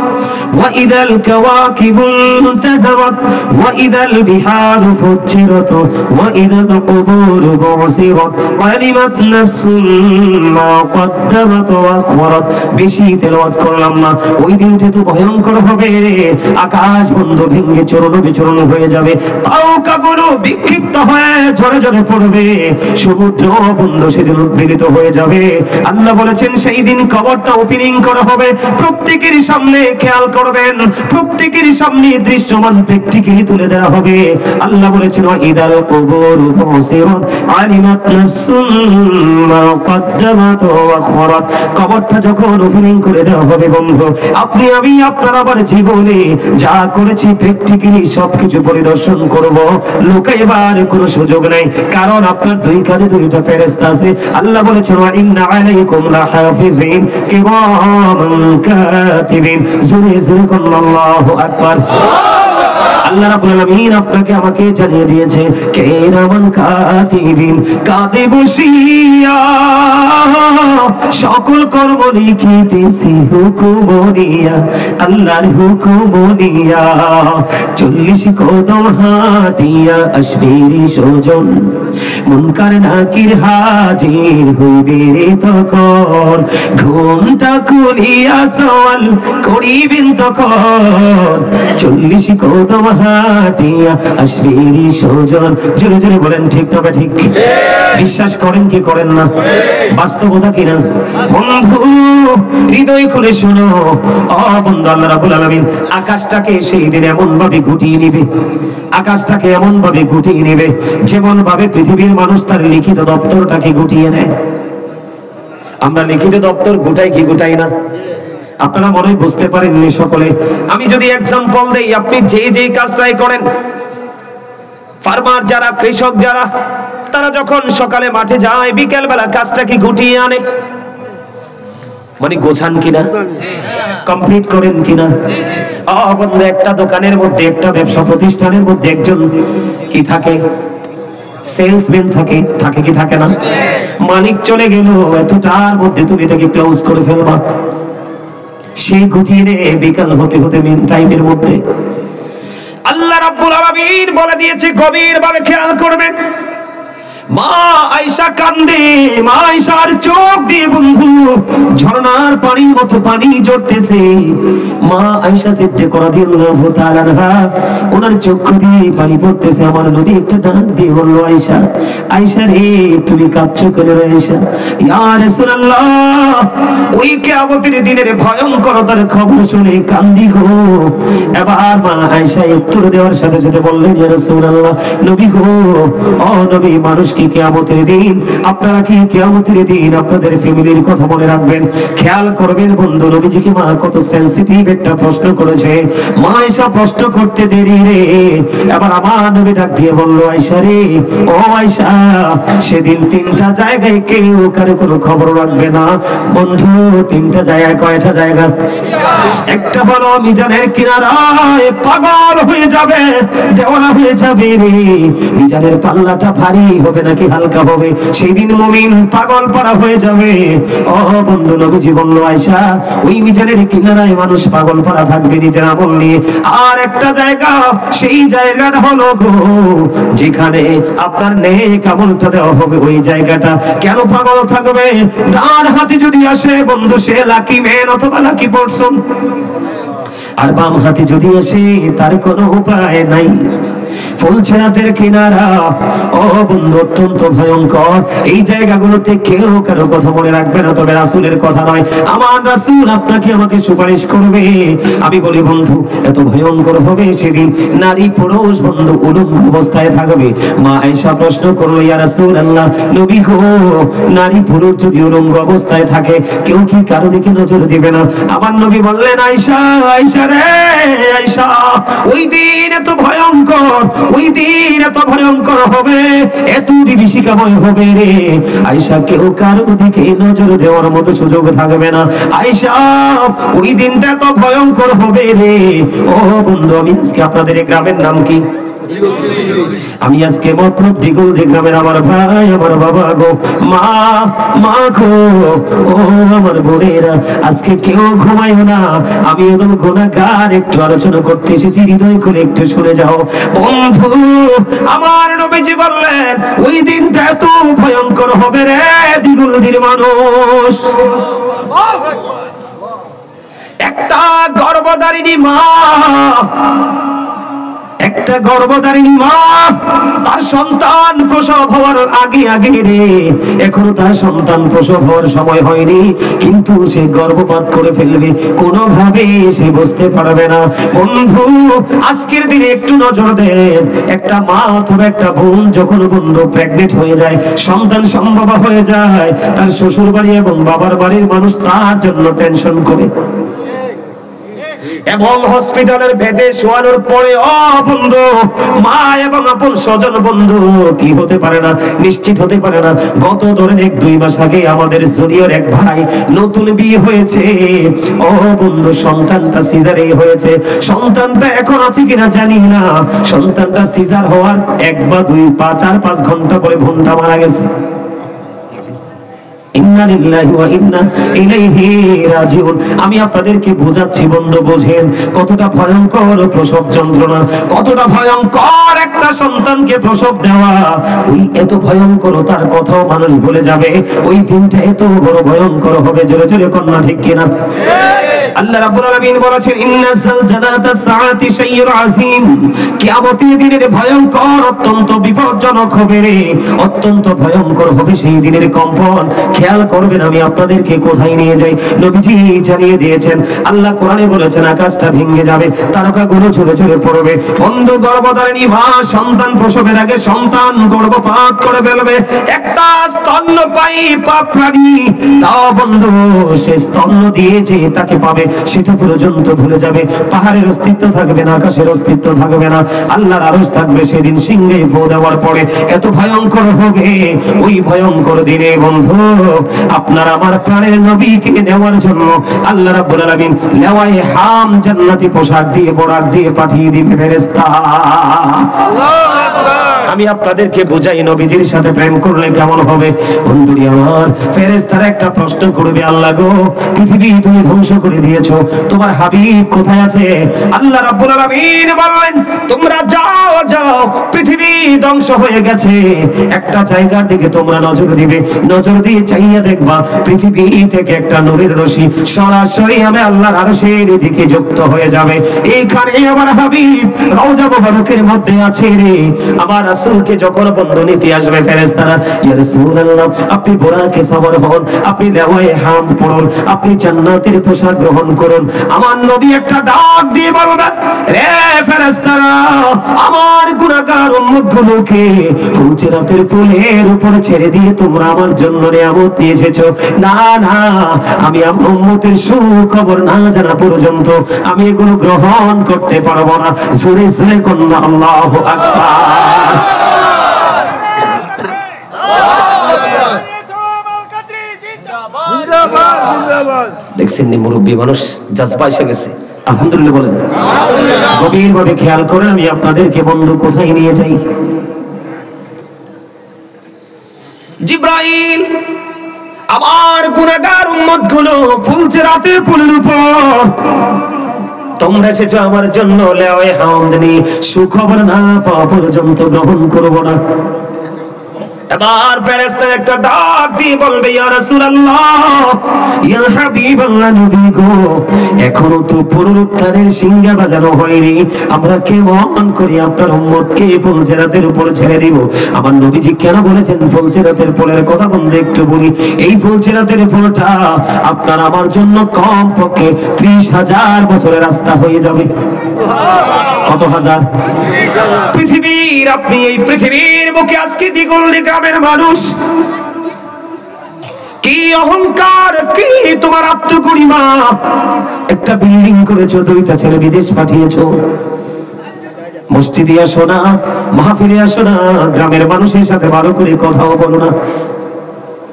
ওয়া ইদাল কাওয়াকিবু ইনতাসারাত ওয়া ইদাল বিহারু ফুজ্জিরাত ওয়া ইদাল কুবুরু বুসিরাত ওয়া আলিমাত নাফসুম মা কদ্দামাত ওয়া আখরাত। বেশি তেলাওয়াত করলাম না, ওই দিনটা তো ভয়ঙ্কর হবে। আকাশ বন্ধ ভেঙে চূর্ণ বিচূর্ণ হয়ে যাবে, তারকাগুলো বিক্ষিপ্ত হয়ে ঝরে ঝরে পড়বে, সমুদ্র বন্ধ সেদিন উদ্বেলিত হয়ে যাবে। আল্লাহ বলেছেন সেই দিন কবরটা ওপেনিং করা হবে, প্রত্যেকের সামনে খেয়াল করবেন, প্রত্যেকের সামনে দৃশ্যমান প্র্যাকটিক্যালি তুলে দেওয়া হবে। আল্লাহ বলেছেন ইদাল কুবুর বুসিরাত আলিমাত নাফসুম মা কদ্দামাত ওয়া আখরাত। কবরটা যখন ওপেনিং করে দেওয়া হবে বন্ধু, আপনি আমি আপনার আবার জীবনে যা করেছি প্র্যাকটিক্যালি সবকিছু পরিদর্শন করব, লুকাইবার কোনো সুযোগ নাই, কারণ আপনার দুই কাঁধে দুইটা ফেরেশতা আছে। আল্লাহ বলেছেন ওয়া ইন্না আলাইকুম লাহাফিজিন কিরামান কাতিবিন। জোরে জোরে কোন আল্লাহু আকবার। আল্লাহ রাব্বুল আলামিন আপনাকে আমাকে জানিয়ে দিয়েছে কিরামান কাতিবিন, কাঁধে বসিয়া সকল কর্ম লিখিতেছি হুকুম দিয়া, আল্লাহর হুকুম দিয়া। 40 কদম হাঁটিয়া আসবি সুজন, মুনকার নাকির হাজির হইবে তখন, ঘুমটা খুলিয়া সওয়াল করিবেন তখন। 40 কদম হাঁটিয়া আসবি সুজন। জোরে জোরে বলেন ঠিক তবে ঠিক। বিশ্বাস করেন কি করেন না? বাস্তবতা কিনা বন্ধু? হৃদয় খুলে শোনো ও বন্ধু, আল্লাহ রাব্বুল আলামিন আকাশটাকে সেই দিন এমন ভাবে গুটিয়ে নিবে, আকাশটাকে এমন ভাবে গুটিয়ে নিবে যেমন ভাবে পৃথিবীর মানুষ তার লিখিত দপ্তরটাকে গুটিয়ে নেয়। আমরা লিখিত দপ্তর গুটাই কি গুটাই না? আপনারা মনে হয় বুঝতে পারেননি সকলে। আমি যদি এক্সাম্পল দেই, আপনি যে কাজটাই করেন, ফার্মার যারা, কৃষক যারা, তারা যখন সকালে মাঠে যায়, বিকেল বেলা কাজটা কি গুটিয়ে আনে? মানে গোছান কিনা, কমপ্লিট করেন কিনা? বন্ধু একটা দোকানের মধ্যে, একটা ব্যবসা প্রতিষ্ঠানের মধ্যে একজন কি থাকে? সেলসম্যান থাকে, থাকে কি থাকে না? মালিক চলে গেল, এতটার মধ্যে তুমি এটাকে ক্লোজ করে ফেলবা, সেই গুটিয়ে বিকাল হতে হতে মিন টাইমের মধ্যে। আল্লাহ রাব্বুল আলামিন বলে দিয়েছে, গভীর ভাবে খেয়াল করবেন। মা আয়েশা কান্দে, মা আয়েশার চোখ দিয়ে বন্ধু ঝর্ণার পানির মতো পানি ঝরতেছে। মা আয়েশা সিদ্দিক রাদিয়াল্লাহু তাআলা আনহা, ওনার চোখ দিয়ে পানি পড়তেছে। আমার নবী একটা ডাক দিয়ে বলল, আয়েশা, আয়েশা রে তুমি কাঁদছো কেন রে আয়েশা? ইয়া রাসূলুল্লাহ, ওই কিয়ামতের দিনের ভয়ঙ্করতার খবর শুনে কান্দি গো। এবার মা আয়েশা উত্তর দেওয়ার সাথে সাথে বললেন, ইয়া রাসূলুল্লাহ, নবী গো, ও নবী, মানুষ কি কিয়ামতের দিন, আপনারা কি কিয়ামতের দিন আপনাদের ফ্যামিলির কথা মনে রাখবেন? খেয়াল করবেন বন্ধু, নবীজিকে মা কত সেনসিটিভ একটা প্রশ্ন করেছে। মা আয়েশা প্রশ্ন করতে দেরি রে, এবার আমার নবী ডাক দিয়ে বলল, আয়েশা রে, ও আয়েশা, সেদিন 3টা জায়গায় কেউ কারো কোনো খবর রাখবে না বন্ধু। 3টা জায়গায়, কয়টা জায়গা? একটা হলো মিজানের কিনারায় পাগল হয়ে যাবে, দেওয়ানা হয়ে যাবে রে। মিজানের পাল্লাটা ভারী হবে নাকি হালকা হবে, সেই দিন মুমিন পাগল পাড়া হয়ে যাবে। ও বন্ধু, নবীজি বলল, আয়েশা, ওই মিজানের কিনারায় মানুষ পাগল পাড়া থাকবে নিজের আমল নিয়ে। আর একটা জায়গা, সেই জায়গাটা হলো গো যেখানে আপনার নেক আমলটা দেওয়া হবে, ওই জায়গাটা। কেন পাগল থাকবে? ডান হাতে যদি আসে বন্ধু, সে লাকি ম্যান অথবা লাকি পারসন, আর বাম হাতে যদি আসে তার কোনো উপায় নাই। ফুলছেরাতের কিনারা, ও বন্ধু অত্যন্ত ভয়ঙ্কর। এই জায়গাগুলোতে কেউ কারো কথা মনে রাখবে না, তবে রাসূলের কথা নয়। আমার রাসূল আপনাকে আমাকে সুপারিশ করবে। আমি বলি বন্ধু, এত ভয়ঙ্কর হবে সেদিন, নারী পুরুষ বন্ধু উলঙ্গ অবস্থায় থাকবে। মা আয়েশা প্রশ্ন করলো, ইয়া রাসূলুল্লাহ, নবী গো, নারী পুরুষ যদি উলঙ্গ অবস্থায় থাকে কেউ কি কারো দিকে নজর দিবে না? আমার নবী বললেন, আয়েশা, আয়েশা রে আয়েশা, ওই দিন এত ভয়ঙ্কর, ওই দিন এত ভয়ঙ্কর হবে, এত বিভীষিকাময় হবে রে আয়েশা, কেউ কারো দিকে নজর দেওয়ার মতো সুযোগ থাকবে না। আয়েশা, ওই দিনটা তো ভয়ঙ্কর হবে রে। ও বন্ধু, আমি আজকে আপনাদের এই গ্রামের নাম কি? আমি আজকে মতলব দিগলদি গ্রামের আমার ভাই, আমার বাবা গো, মা, মা গো, ও আমার বোনেরা, আজকে কেউ ঘুমাইও না। আমি একদম গুনাহগার, একটু আলোচনা করতে এসেছি, হৃদয় করে একটু শুনে যাও বন্ধু। আমার নবীজি বললেন, ওই দিনটা এত ভয়ঙ্কর হবে রে দিগলদির মানুষ। একটা গর্ভধারিণী মা, একটা গর্ভধারিণী মা, তার সন্তান প্রসব হওয়ার আগে আগে রে, এখনো তার সন্তান প্রসব হওয়ার সময় হয়নি, কিন্তু সে গর্ভপাত করে ফেলবে, কোনোভাবে সে বুঝতে পারবে না। বন্ধু, আজকের দিনে একটু নজর দেন, একটা মা অথবা একটা বোন যখন বন্ধু প্রেগনেন্ট হয়ে যায়, সন্তান সম্ভব হয়ে যায়, তার শ্বশুর বাড়ি এবং বাবার বাড়ির মানুষ তার জন্য টেনশন করে, এবং হসপিটালের বেডে শোয়ানোর পরে ও বন্ধু, মা এবং আপন স্বজন বন্ধু কি হতে পারে না, নিশ্চিত হতে পারে না। গত ধরেন 1-2 মাস আগে আমাদের জুনিয়র এক ভাই নতুন বিয়ে হয়েছে, ও বন্ধু, সন্তানটা সিজারে হয়েছে। সন্তানটা এখন আছে কিনা জানি না, সন্তানটা সিজার হওয়ার 1 বা 2 বা 4-5 ঘন্টা পরে বোনটা মারা গেছে। ইন্না লিল্লাহি ওয়া ইন্না ইলাইহি রাজিউন। আমি আপনাদেরকে বোঝাচ্ছি বন্ধু, বোঝেন কতটা ভয়ঙ্কর প্রসব যন্ত্রণা, কতটা ভয়ঙ্কর একটা সন্তানকে প্রসব দেওয়া। ওই এত ভয়ঙ্করতার কথাও মানুষ ভুলে যাবে, ওই দিনটা এত বড় ভয়ঙ্কর হবে। জোরে জোরে কন্যা ঠিক কিনা? আল্লাহ রাব্বুল আলামিন বলেছেন, ইন্না যালজালাতা সাআতি শাইউন আযীম, কিয়ামতের দিনের ভয়ঙ্কর, অত্যন্ত বিপজ্জনক হবে রে, অত্যন্ত ভয়ঙ্কর হবে সেই দিনের কম্পন। খেয়াল করবেন, আমি আপনাদেরকে কোথায় নিয়ে যাই, নবীজি জানিয়ে দিয়েছেন। আল্লাহ কোরআনে বলেছেন, আকাশটা ভেঙে যাবে, তারকাগুলো ঝরে ঝরে পড়বে। বন্ধু, গর্ভধারিণী মা সন্তান প্রসবের আগে সন্তান গর্ভপাত করে ফেলবে। একটা স্তন্যপায়ী প্রাণী, তাও বন্ধু সে স্তন্য দিয়েছে তাকে পাবে সেটা পর্যন্ত ভুলে যাবে। পাহাড়ের অস্তিত্ব থাকবে না, আকাশের অস্তিত্ব থাকবে না, আল্লাহর আরশ থাকবে সেদিন সিংহে ফু দেওয়ার পরে। এত ভয়ঙ্কর হবে ওই ভয়ঙ্কর দিনে বন্ধু, আপনার আমার প্রাণের নবীকে নেওয়ার জন্য আল্লাহ রাব্বুল আলামিন লেওয়ায়ে হাম জান্নাতি পোশাক দিয়ে বরাক দিয়ে পাঠিয়ে দিবে ফেরেশতা। আল্লাহু আকবার। আমি আপনাদেরকে বুঝাই, নবীজির সাথে প্রেম করলে কেমন হবে বন্ধুরি আমার। ফেরেশতারা একটা প্রশ্ন করবে, আল্লাহ গো, পৃথিবী তুমি ধ্বংস করে দিয়েছো, তোমার হাবিব কোথায় আছে? আল্লাহ রাব্বুল আলামিন বললেন, তোমরা যাও যাও, পৃথিবী ধ্বংস হয়ে গেছে, একটা জায়গার দিকে তোমরা নজর দিবে, নজর দিয়ে চাইয়া দেখবা পৃথিবী থেকে একটা নূরের রশি সরাসরি আমি আল্লাহর আরশের দিকে যুক্ত হয়ে যাবে। এইখানে আমার হাবিব রওজা মুবারকের মধ্যে আছে রে। আমার রাসূলকে যখন বন্ধু নিতে আসবে ফেরেশতারা, ইয়া রাসূলুল্লাহ, আপনি বোরাকে সওয়ার হন, আপনি লেওয়ায়ে হামদ পড়ুন, আপনি জান্নাতের পোশাক গ্রহণ করুন। আমার নবী একটা ডাক দিয়ে বলবেন, রে ফেরেশতারা, আমার গুনাহগার উম্মতগুলোকে ফুলসিরাতের পুলের উপর ছেড়ে দিয়ে তোমরা আমার জন্য নিয়ামত নিয়ে এসেছো। না না, আমি আমার উম্মতের সুখবর না জানা পর্যন্ত আমি এগুলো গ্রহণ করতে পারবো না। জোরে জোরে কন্যা আল্লাহু আকবার। দেখছেন নি মুরব্বী মানুষ জজবা এসে গেছে, আলহামদুলিল্লাহ বলেন। গভীর ভাবে খেয়াল করে আমি আপনাদেরকে বন্ধু কোথায় নিয়ে যাই। জিব্রাইল আমার গুনাহগার উম্মতগুলো ফুলসিরাতের পুলের উপর, তোমরা এসেছো আমার জন্য লেওয়ায়ে হামদ নিয়ে, সুখবর না পাওয়া পর্যন্ত গ্রহণ করব না। এবার ফেরেশতা একটা ডাক দিয়ে বলবে, ইয়া রাসূলুল্লাহ, ইয়া হাবিবাল্লাহ, নবী গো, এখনো তো পুনরুত্থানের সিংহা বাজানো হয়নি, আমরা কেমন করে আপনার উম্মতকে ফুলসিরাতের উপর ছেড়ে দিব? আমার নবীজি কেন বলেছেন ফুলসিরাতের পোলের কথা বন্ধু একটু বলি। এই ফুলসিরাতের পোলটা আপনার আমার জন্য কম পক্ষে 30,000 বছরের রাস্তা হয়ে যাবে। কত হাজার? পৃথিবীর, আপনি এই পৃথিবীর বুকে আজকে দিগলদি গ্রামের মানুষ, কি অহংকার, কি তোমার আত্মগরিমা! একটা বিল্ডিং করেছো, 2টা ছেলে বিদেশ পাঠিয়েছো, মসজিদে আসো না, মাহফিলে আসো না, গ্রামের মানুষের সাথে ভালো করে কথাও বলো না।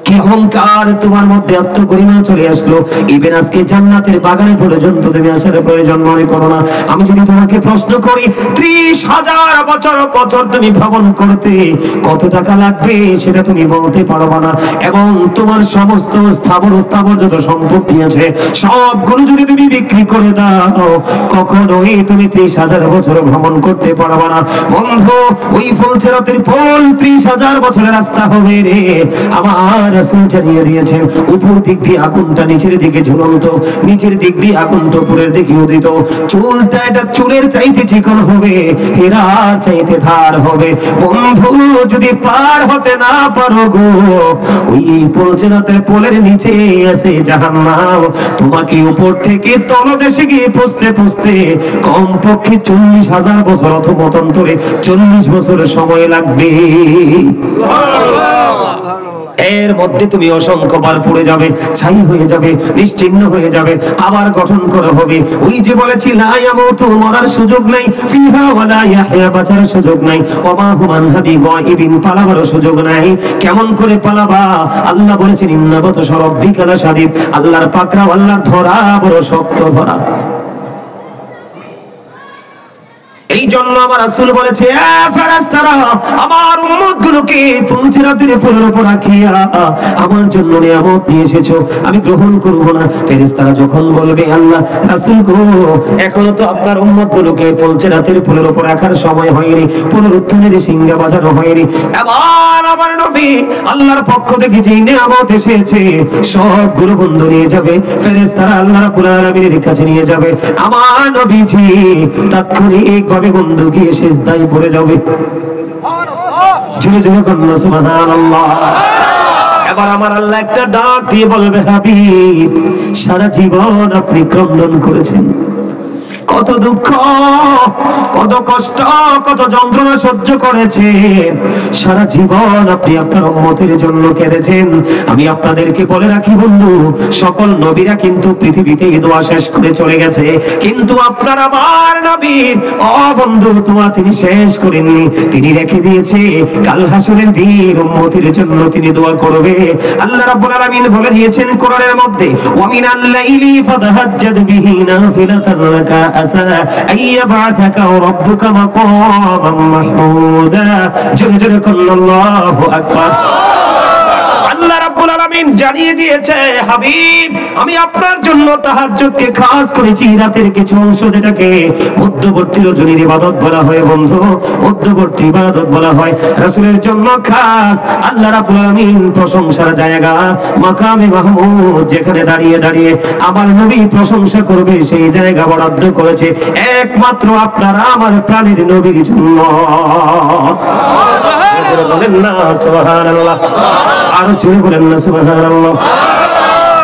কি অহংকার তোমার মধ্যে, আত্মগরিমা চলে আসলো। ইভেন আজকে জান্নাতের বাগানে পর্যন্ত তুমি আসার প্রয়োজন মনে করো না। আমি যদি তোমাকে প্রশ্ন করি 30,000 বছর তুমি ভ্রমণ করতে কত টাকা লাগবে সেটা তুমি বলতে পারবে না, এবং তোমার সমস্ত স্থাবর যত সম্পত্তি আছে সবগুলো যদি তুমি বিক্রি করে দাও কখনোই তুমি 30,000 বছর ভ্রমণ করতে পারবে না। বন্ধু, ওই ফুলসিরাতের পোল 30,000 বছরের রাস্তা হবে রে। আমার রাসূল জানিয়ে দিয়েছেন, উপর দিক দিয়ে আগুনটা নিচের দিকে ঝুলন্ত, নিচের দিক দিয়ে আগুনটা উপরের দিকে উদিত। চুলটা এটা চুলের চাইতে চিকন হবে, হীরা চাইতে ধার হবে। বন্ধু, যদি পার হতে না পারো গো, ওই ফুলসিরাতের পোলের নিচে আছে জাহান্নাম। তোমাকে উপর থেকে তলদেশে গিয়ে পৌঁছতে কমপক্ষে 40,000 বছর অথবা মতান্তরে 40 বছর সময় লাগবে। এর মধ্যে তুমি অসংখ্য বার পড়ে যাবে, ছাই হয়ে যাবে, নিশ্চিহ্ন হয়ে যাবে, আবার গঠন করা হবে। ওই যে বলেছি, লা ইয়ামুতু, মরার সুযোগ নাই, ফিহা ওয়ালা ইয়াহইয়া, বাঁচার সুযোগ নাই, ওমা হুম আন গায়িবিন, পালাবার সুযোগ নাই। কেমন করে পালাবা? আল্লাহ বলেছেন, ইন্না বাতশা রাব্বিকা লাশাদীদ, আল্লাহর পাকড়াও, আল্লাহর ধরা বড় শক্ত ধরা। এই জন্য আমার রাসূল বলেছে, ফেরেশতারা আমার উম্মতগুলোকে ফুলসিরাতের পোলের উপর রাখিয়া আমার জন্য নিয়ামত নিয়ে এসেছো, আমি গ্রহণ করব না। ফেরেশতারা যখন বলবে, আল্লাহ রাসূল গো, এখনো তো আপনার উম্মতগুলোকে ফুলসিরাতের পোলের উপর রাখার সময় হয়নি, পুনরুত্থানের সিংহা বাজানো হয়নি। এবার আমার নবী আল্লাহর পক্ষ থেকে যে নিয়ামত এসেছে সবগুলো বন্ধ নিয়ে যাবে, ফেরেশতারা আল্লাহ রাব্বুল আলামিনের কাছে নিয়ে যাবে। আমার নবীজি তাৎক্ষণিক ভাবে বন্ধু গিয়ে সিজদায় পড়ে যাবে। জোরে জোরে কন্যা সুবহানাল্লাহ। এবার আমার আল্লাহ একটা ডাক দিয়ে বলবে, হাবিব, সারা জীবন আপনি ক্রন্দন করেছেন, কত দুঃখ, কত কষ্ট, কত যন্ত্রণা সহ্য করেছেন, সারা জীবন আপনি আপনার উম্মতের জন্য কেঁদেছেন। আমি আপনাদেরকে বলে রাখি বন্ধু, সকল নবীরা কিন্তু পৃথিবীতে এই দোয়া শেষ করে চলে গেছে, কিন্তু আপনার আমার নবীর বন্ধু দোয়া তিনি শেষ করেননি, তিনি রেখে দিয়েছে কাল হাসরের দিন উম্মতের জন্য তিনি দোয়া করবে। আল্লাহ রাব্বুল আলামিন বলে দিয়েছেন কোরআনের মধ্যে, ওয়া মিনাল লাইলি ফাতাহাজ্জাদ বিহি নাফিলাতান লাকা আসা আইয়াবাতাকা রাব্বুকা মাকামান মাহমুদা। জোরে জোরে আল্লাহু আকবার। আল্লাহ রাব্বুল আলামিন জানিয়ে দিয়েছে, হাবিব, আমি আপনার জন্য তাহাজ্জুদকে খাস করেছি, রাতের কিছু অংশ যেটাকে মধ্যবর্তী রজনীর ইবাদত বলা হয় বন্ধু, মধ্যবর্তী ইবাদত বলা হয়, রাসূলের জন্য খাস আল্লাহ রাব্বুল আলামিন প্রশংসার জায়গা মাকামে মাহমুদ, যেখানে দাঁড়িয়ে দাঁড়িয়ে আমার নবী প্রশংসা করবে সেই জায়গা বরাদ্দ করেছে একমাত্র আপনার আমার প্রাণের নবীর জন্য। বলেন না সুবহানাল্লাহ, আরো জোরে বলেন না সুবহানাল্লাহ।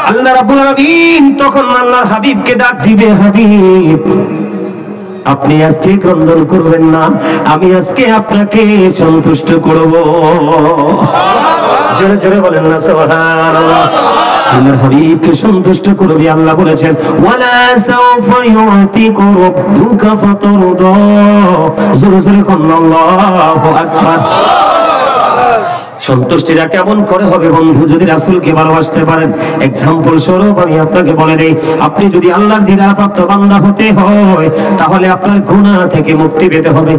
আল্লাহ রাব্বুল আলামিন তখন আল্লাহর হাবিবকে ডাক দিবে, হাবিব, আপনি আজকে ক্রন্দন করবেন না, আমি আজকে আপনাকে সন্তুষ্ট করব। জোরে জোরে বলেন না সুবহানাল্লাহ। আল্লাহর হাবিবকে সন্তুষ্ট করবে। আল্লাহ বলেছেন, ওয়ালা সাওফা ইউতিকা রাব্বুকা ফাতারদা। জোরে জোরে আল্লাহু আকবার। সন্তুষ্টিটা কেমন করে হবে বন্ধু? যদি রাসূলকে ভালোবাসতে পারেন। এক্সাম্পল স্বরূপ আমি আপনাকে বলে দেই, আপনি যদি আল্লাহর দিদারপ্রাপ্ত বান্দা হতে হয় তাহলে আপনার গুনাহ থেকে মুক্তি পেতে হবে।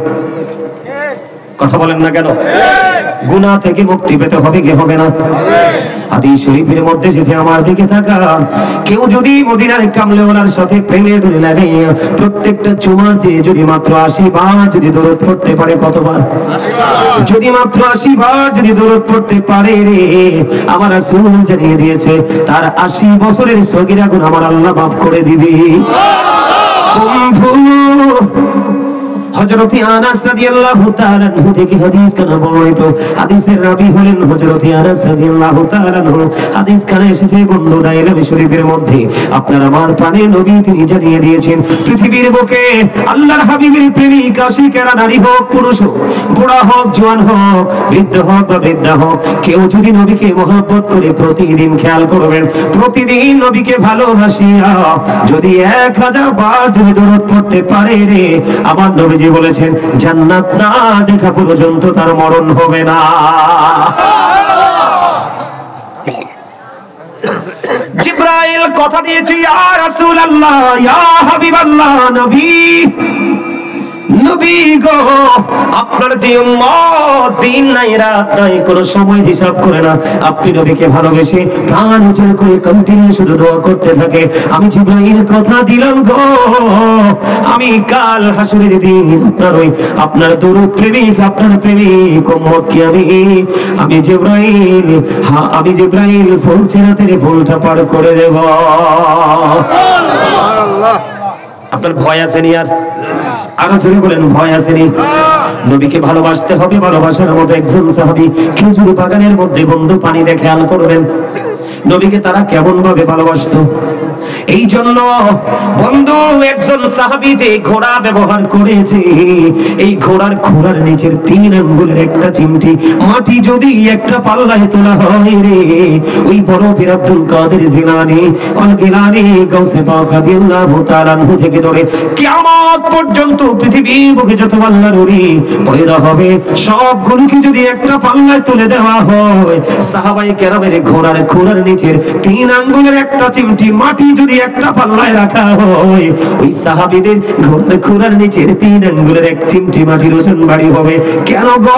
কথা বলেন না কেন? গুনাহ থেকে মুক্তি পেতে হবে কি হবে না? হাদিস শরীফের মধ্যে এসেছে, আমার দিকে তাকান, কেউ যদি মদিনার কামলেওয়ালার সাথে প্রেমে ডোরে লাগে, প্রত্যেকটা চুমাতে যদি মাত্র 80 বার যদি দরুদ পড়তে পারে, কতবার? 80 বার। যদি মাত্র 80 বার যদি দরুদ পড়তে পারে রে, আমার রাসূল জানিয়ে দিয়েছে তার 80 বছরের সগীরা গুনাহ আমার আল্লাহ মাফ করে দিবে। হযরত আনাস রাদিয়াল্লাহু তাআলা আনহু থেকে হাদিস কানা বর্ণিত, হাদিসের রাবী হলেন হযরত আনাস রাদিয়াল্লাহু তাআলা আনহু। হাদিস কানা এসেছে বন্ধু দাইলামি শরীফের মধ্যে, আপনার আমার প্রাণের নবী তিনি জানিয়ে দিয়েছেন, পৃথিবীর বুকে আল্লাহর হাবিবের প্রেমিক আশিকেরা, নারী হোক পুরুষ হোক, বুড়া হোক জওয়ান হোক, বৃদ্ধ হোক বা বৃদ্ধা হোক, কেউ যদি নবীকে মহব্বত করে প্রতিদিন, খেয়াল করবেন, প্রতিদিন নবীকে ভালোবাসিয়া যদি 1000 বার যদি দরুদ পড়তে পারে রে, আমার নবী বলেছেন জান্নাত না দেখা পর্যন্ত তার মরণ হবে না। জিবরাইল কথা দিয়েছে, ইয়া রাসূলুল্লাহ, ইয়া হাবিবাল্লাহ, নবী নবী গো, আপনার যে উম্মত দিন নাই রাত নাই কোনো সময় হিসাব করে না, আপনি নবীকে ভালোবেসে প্রাণ উজাড় করে কন্টিনিউ শুধু দোয়া করতে থাকে, আমি জিবরাইল কথা দিলাম গো, আমি কাল হাসরের দিন আপনার ওই আপনার দরুদ প্রেমিক, আপনার প্রেমিক উম্মতকে আমি জিবরাইল, হ্যাঁ আমি জিবরাইল ফুল চেরাতে ফুলটা পার করে দেব। সুবহানাল্লাহ। আপনার ভয় আছে নি? আরো জোরে বলেন, ভয় আসেনি? নবীকে ভালোবাসতে হবে। ভালোবাসার মতো একজন সাহাবী খেজুর বাগানের মধ্যে বন্ধু পানি দেখে, খেয়াল করবেন নবীকে তারা কেমন ভাবে ভালোবাসতো। এই জন্য বন্ধু একজন সাহাবী যে ঘোড়া ব্যবহার করেছে, এই ঘোড়ার খোড়ার নিচের 3 আঙ্গুলের একটা চিমটি মাটি যদি একটা পাল্লায় তোলা হয় রে, ওই বড় পীর আব্দুল কাদের জিলানী আল গিলানী গাউসে পাক রাদিয়াল্লাহু তাআলা আনহু থেকে ধরে কিয়ামত পর্যন্ত পৃথিবীর বুকে যত আল্লাহর ওলি পয়দা হবে, সবগুলোকে যদি একটা পাল্লায় তুলে দেওয়া হয়, সাহাবায়ে কেরামের ঘোড়ার খোড়ার নিচের 3 আঙ্গুলের একটা চিমটি মাটি যদি একটা পাল্লায় রাখা হয়, ওই সাহাবীদের ঘোড়ার খোড়ার নিচের 3 আঙ্গুলের এক চিমটি মাটির ওজন ভারী হবে। কেন গো,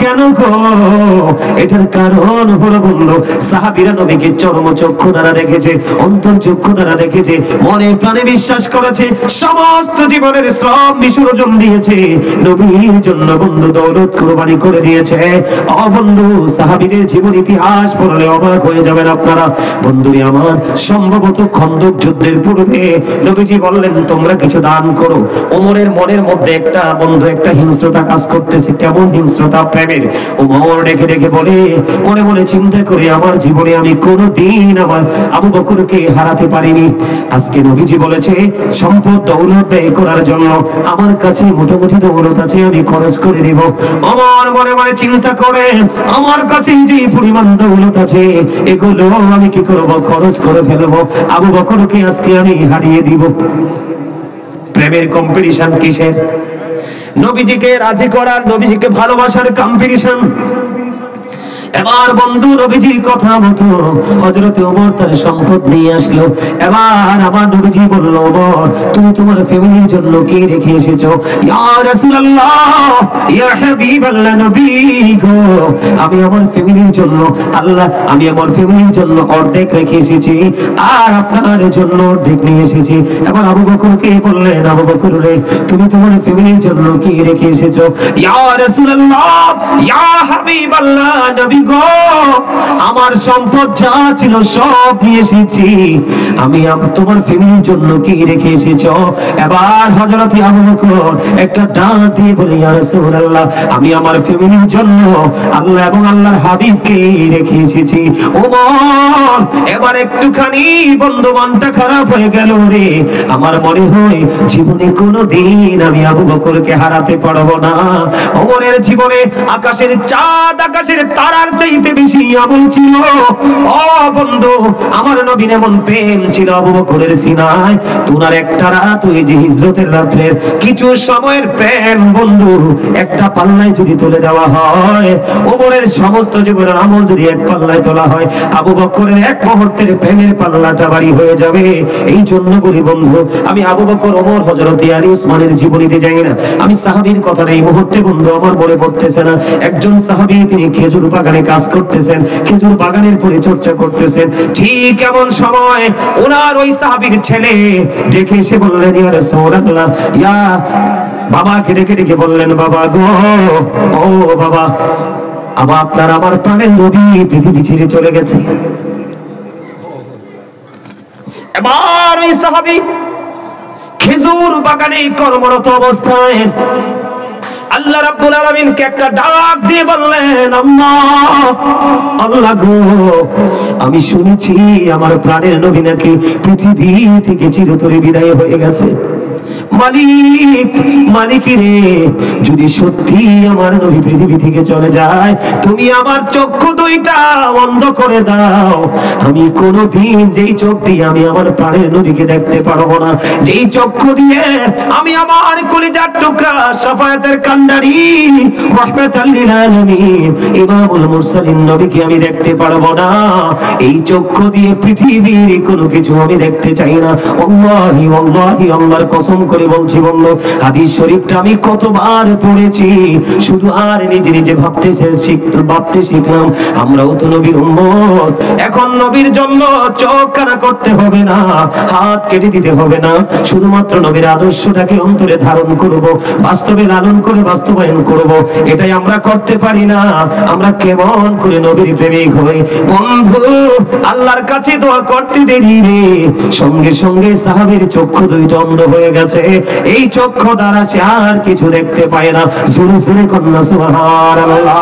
কেন গো? এটার কারণ হলো বন্ধু, সাহাবীরা নবীকে চর্মচক্ষু দ্বারা দেখেছে, অন্তর্চক্ষু দ্বারা দেখেছে, মনে প্রাণে বিশ্বাস করেছে, সমস্ত জীবনের শ্রম বিসর্জন দিয়েছে নবীর জন্য বন্ধু, দৌলত কুরবানি করে দিয়েছে। ও বন্ধু, সাহাবীদের জীবন ইতিহাস পড়লে অবাক হয়ে যাবেন আপনারা। বন্ধুরে আমার, সম্ভবত খন্দক যুদ্ধের পূর্বে নবীজি বললেন তোমরা কিছু দান করো। ওমরের মনের মধ্যে একটা বন্ধু একটা হিংস্রতা কাজ করতেছে। কেমন হিংস্রতা? প্রেমের। ওমর দেখে দেখে বলে, মনে মনে চিন্তা করে, আমার জীবনে আমি কোনোদিন আমার আবু বকরকে হারাতে পারিনি। আজকে নবীজি বলেছে সম্পদ দৌলত ব্যয় করার জন্য আমার কাছে মোটামুটি দৌলত আছে, আমি খরচ করে দিব। ওমর মনে মনে চিন্তা করে, আমার কাছে যে পরিমাণ দৌলত আছে এগুলো আমি কি করব? খরচ করে ফেলবো। আবু বকরকে আজকে আমি হারিয়ে দিব। প্রেমের কম্পিটিশন কিসের? নবীজিকে রাজি করার, নবীজিকে ভালোবাসার কম্পিটিশন। এবার বন্ধু নবীজির কথা মতো হযরত ওমর তার সম্পদ নিয়ে আসলো। এবার আমার নবীজি বলল, ওমর তুমি তোমার ফ্যামিলির জন্য কি রেখে এসেছো? ইয়া রাসূলুল্লাহ, ইয়া হাবিবাল্লাহ, নবী গো, আমি আমার ফ্যামিলির জন্য আমি আমার ফ্যামিলির জন্য অর্ধেক রেখে এসেছি, আর আপনার জন্য অর্ধেক নিয়ে এসেছি। এবার আবু বকরকে বললেন, আবু বকর রে, তুমি তোমার ফ্যামিলির জন্য কি রেখে এসেছো? ইয়া রাসূলুল্লাহ, ইয়া হাবিবাল্লাহ, নবী গো, আমার সম্পদ যা ছিল সব নিয়ে এসেছি, আমি তোমার ফ্যামিলির জন্য কি রেখে এসেছো? এবার হযরত আবু বকর একটা ডাক দিয়ে বলে, ইয়া রাসূলুল্লাহ, আমি আমার ফ্যামিলির জন্য আল্লাহ এবং আল্লাহর হাবিবকে রেখে এসেছি। ওমর এবার একটুখানি বন্ধু মনটা খারাপ হয়ে গেল রে। আমার মনে হয় জীবনে কোনোদিন আমি আবু বকরকে হারাতে পারবো না। ওমরের জীবনে আকাশের চাঁদ, আকাশের তারার চাইতে বেশি আমল ছিল। ও বন্ধু, আমার নবীর এমন প্রেম ছিল আবু বকরের সিনায়, তোনার একটা রাত ওই যে হিজরতের রাত্রের কিছু সময়ের প্রেম বন্ধু একটা পাল্লায় যদি তুলে দেওয়া হয়, ওমরের সমস্ত জীবনের আমল যদি এক পাল্লায় তোলা হয়, আবু বকরের এক মুহূর্তের প্রেমের পাল্লাটা ভারী হয়ে যাবে। এই জন্য বলি বন্ধু, আমি আবু বকর, ওমর, হযরত আলী, উসমানের জীবনীতে যাই না, আমি সাহাবীর কথাটা এই মুহূর্তে বন্ধু আমার মনে পড়তেছে না। একজন সাহাবী তিনি খেজুর বাগানে কাজ করতেছেন, খেজুর বাগানের পরিচর্যা করতেছেন। ঠিক এমন সময় ওনার ওই সাহাবীর ছেলে দেখে এসে বললেন, ইয়া রাসূলুল্লাহ, ইয়া বাবাকে ডেকে বললেন, বাবা গো, ও বাবা, আপনার আমার প্রাণের নবী পৃথিবী ছেড়ে চলে গেছে। এবার ওই সাহাবী খেজুর বাগানে কর্মরত অবস্থায় আল্লাহ রাব্বুল আলামিনকে একটা ডাক দিয়ে বললেন, আল্লাহ গো, আমি শুনেছি আমার প্রাণের নবী নাকি পৃথিবী থেকে চিরতরে বিদায় হয়ে গেছে। মালিক, মালিক রে, যদি সত্যি আমার নবী পৃথিবী থেকে চলে যায়, তুমি আমার চক্ষু দুইটা বন্ধ করে দাও। আমি কোনদিন যেই চোখ দিয়ে আমি আমার প্রাণের নবীকে দেখতে পারবো না, যেই চক্ষু দিয়ে আমি আমার কলিজার টুকরা শাফায়াতের কান্ডারি রাহমাতাল লিল আলামিন ইমামুল মুরসালিন নবীকে আমি দেখতে পারবো না, এই চক্ষু দিয়ে পৃথিবীর কোনো কিছু আমি দেখতে চাই না। আল্লাহি আল্লাহি, আল্লাহর কসম করে বলছি বন্ধু, হাদিস শরীফটা আমি কতবার পড়েছি, শুধু আর নিজে নিজে ভাবতে শিখলাম। আমরাও তো নবীর উম্মত, এখন নবীর জন্য চোখ কানা করতে হবে না, হাত কেটে দিতে হবে না, শুধুমাত্র নবীর আদর্শটাকে অন্তরে ধারণ করব, বাস্তবে লালন করে বাস্তবায়ন করব। এটাই আমরা করতে পারি না। আমরা কেমন করে নবীর প্রেমিক হই বন্ধু, আল্লাহর কাছে দোয়া করতে দেরি রে, সঙ্গে সঙ্গে সাহাবীর চক্ষু দুইটা অন্ধ হয়ে গেছে। এই চক্ষু দ্বারা সে আর কিছু দেখতে পায় না। জোরে জোরে কন্যা সুবহানাল্লাহ।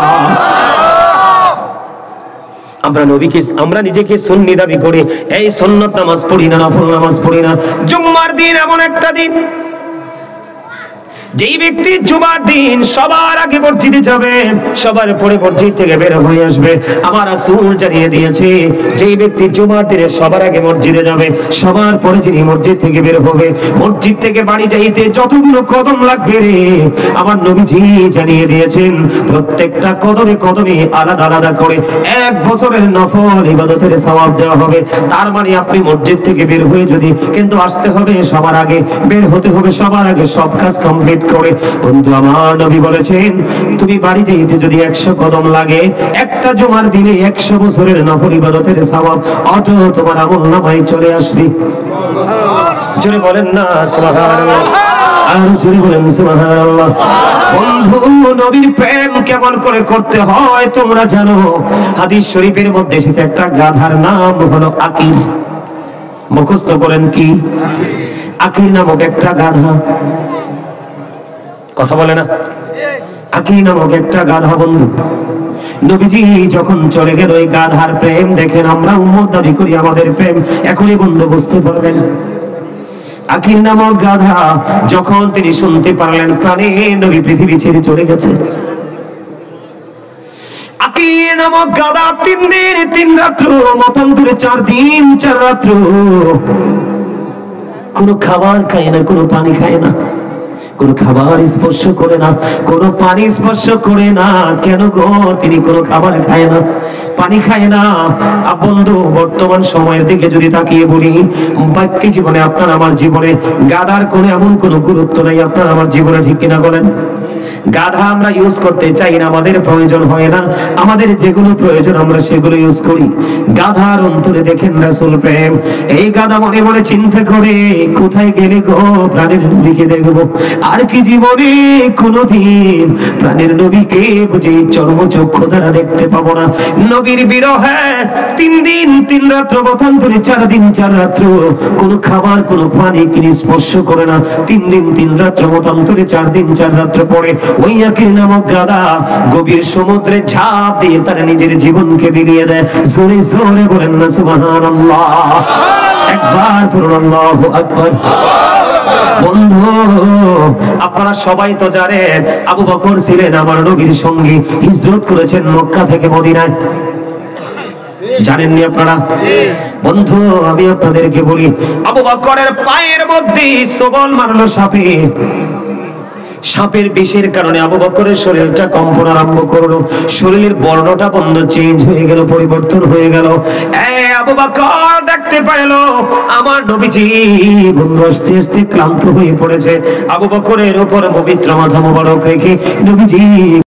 আমরা নবীকে, আমরা নিজেকে সুন্নি দাবি করি, এই সুন্নত নামাজ পড়ি না, নফল নামাজ পড়ি না। জুম্মার দিন এমন একটা দিন, যেই ব্যক্তি জুমার দিন সবার আগে মসজিদে যাবে, সবার পরে মসজিদ থেকে বের হয়ে আসবে, আমার রাসূল জানিয়ে দিয়েছে, যেই ব্যক্তি জুমার দিনে সবার আগে মসজিদে যাবে, সবার পরে যিনি মসজিদ থেকে বের হবে, মসজিদ থেকে বাড়ি যাইতে যতগুলো কদম লাগবে রে, আমার নবীজি জানিয়ে দিয়েছেন, প্রত্যেকটা কদমে কদমে আলাদা আলাদা করে 1 বছরের নফল ইবাদতের সওয়াব দেওয়া হবে। তার মানে আপনি মসজিদ থেকে বের হয়ে যদি, কিন্তু আসতে হবে সবার আগে, বের হতে হবে সবার আগে, সব কাজ কমপ্লিট করে। বন্ধু আমার নবী বলেছেন, তুমি বাড়ি যাইতে যদি 100 কদম লাগে, একটা জুমার দিনে 100 বছরের নফল ইবাদতের সওয়াব অটো তোমার আমলনামায় চলে আসবে। জোরে বলেন না সুবহানাল্লাহ, আর জোরে বলেন সুবহানাল্লাহ। বন্ধু, নবীর প্রেম কেমন করে করতে হয় তোমরা জানো? হাদিস শরীফের মধ্যে এসেছে, একটা গাধার নাম হলো আকির। মুখস্থ করেন কি? আকির নামক একটা গাধা। কথা বলে না? আকির নামক একটা গাধা বন্ধু, নবীজি যখন চলে গেল, ওই গাধার প্রেম দেখেন, আমরা উম্মত দাবি করি, আমাদের প্রেম এখনই বন্ধু বুঝতে পারবেন। আকির নামক গাধা যখন তিনি শুনতে পারলেন প্রাণের নবী পৃথিবী ছেড়ে চলে গেছে, আকির নামক গাধা 3 দিন 3 রাত্র, মতান্তরে 4 দিন 4 রাত্র কোনো খাবার খায় না, কোনো পানি খায় না, কোন খাবার স্পর্শ করে না, কোন পানি স্পর্শ করে না। কেন গো? তিনি কোন খাবার খায় না, পানি খায় না। বন্ধু, বর্তমান সময়ের দিকে যদি তাকিয়ে বলি, ব্যক্তি জীবনে, আপনার আমার জীবনে গাধার কোনো এমন কোনো গুরুত্ব নাই আপনার আমার জীবনে, ঠিক কিনা বলেন? গাধা আমরা ইউজ করতে চাই না, আমাদের প্রয়োজন হয় না, আমাদের যেগুলো প্রয়োজন আমরা সেগুলো ইউজ করি। গাধার অন্তরে দেখেন রাসূল প্রেম। এই গাধা মনে মনে চিন্তা করে, কোথায় গেলে গো প্রাণের নবীকে দেখবো, আর কি জীবনে কোনদিন প্রাণের নবীকে বুঝি চর্মচক্ষু দ্বারা দেখতে পাবো না। নবীর বিরহে 3 দিন 3 রাত্র, মতান্তরে 4 দিন 4 রাত্র কোনো খাবার কোনো পানি তিনি স্পর্শ করে না। 3 দিন 3 রাত্র, মতান্তরে 4 দিন 4 রাত্র পরে ওই আকির নামক গাধা গভীর সমুদ্রে ঝাঁপ দিয়ে তার নিজের জীবনকে বিলিয়ে দেয়। জোরে জোরে বলেন না সুবহানাল্লাহ, একবার বলুন আল্লাহু আকবার। বন্ধু, আপনারা সবাই তো জানেন, আবু বকর ছিলেন আমার নবীর সঙ্গী, হিজরত করেছেন মক্কা থেকে মদিনায়। জানেননি আপনারা? বন্ধু আমি আপনাদেরকে বলি, আবু বকরের পায়ের মধ্যে সবল মারলো সাপে। সাপের বিষের কারণে আবু বকরের শরীরটা কম্পন আরম্ভ করলো, শরীরের বর্ণটা বন্ধ চেঞ্জ হয়ে গেল, পরিবর্তন হয়ে গেল। আবু বকর দেখতে পাইলো আমার নবীজি বন্ধু আস্তে আস্তে ক্লান্ত হয়ে পড়েছে। আবু বকরের উপর পবিত্র মাথা মোবারক রেখে নবীজি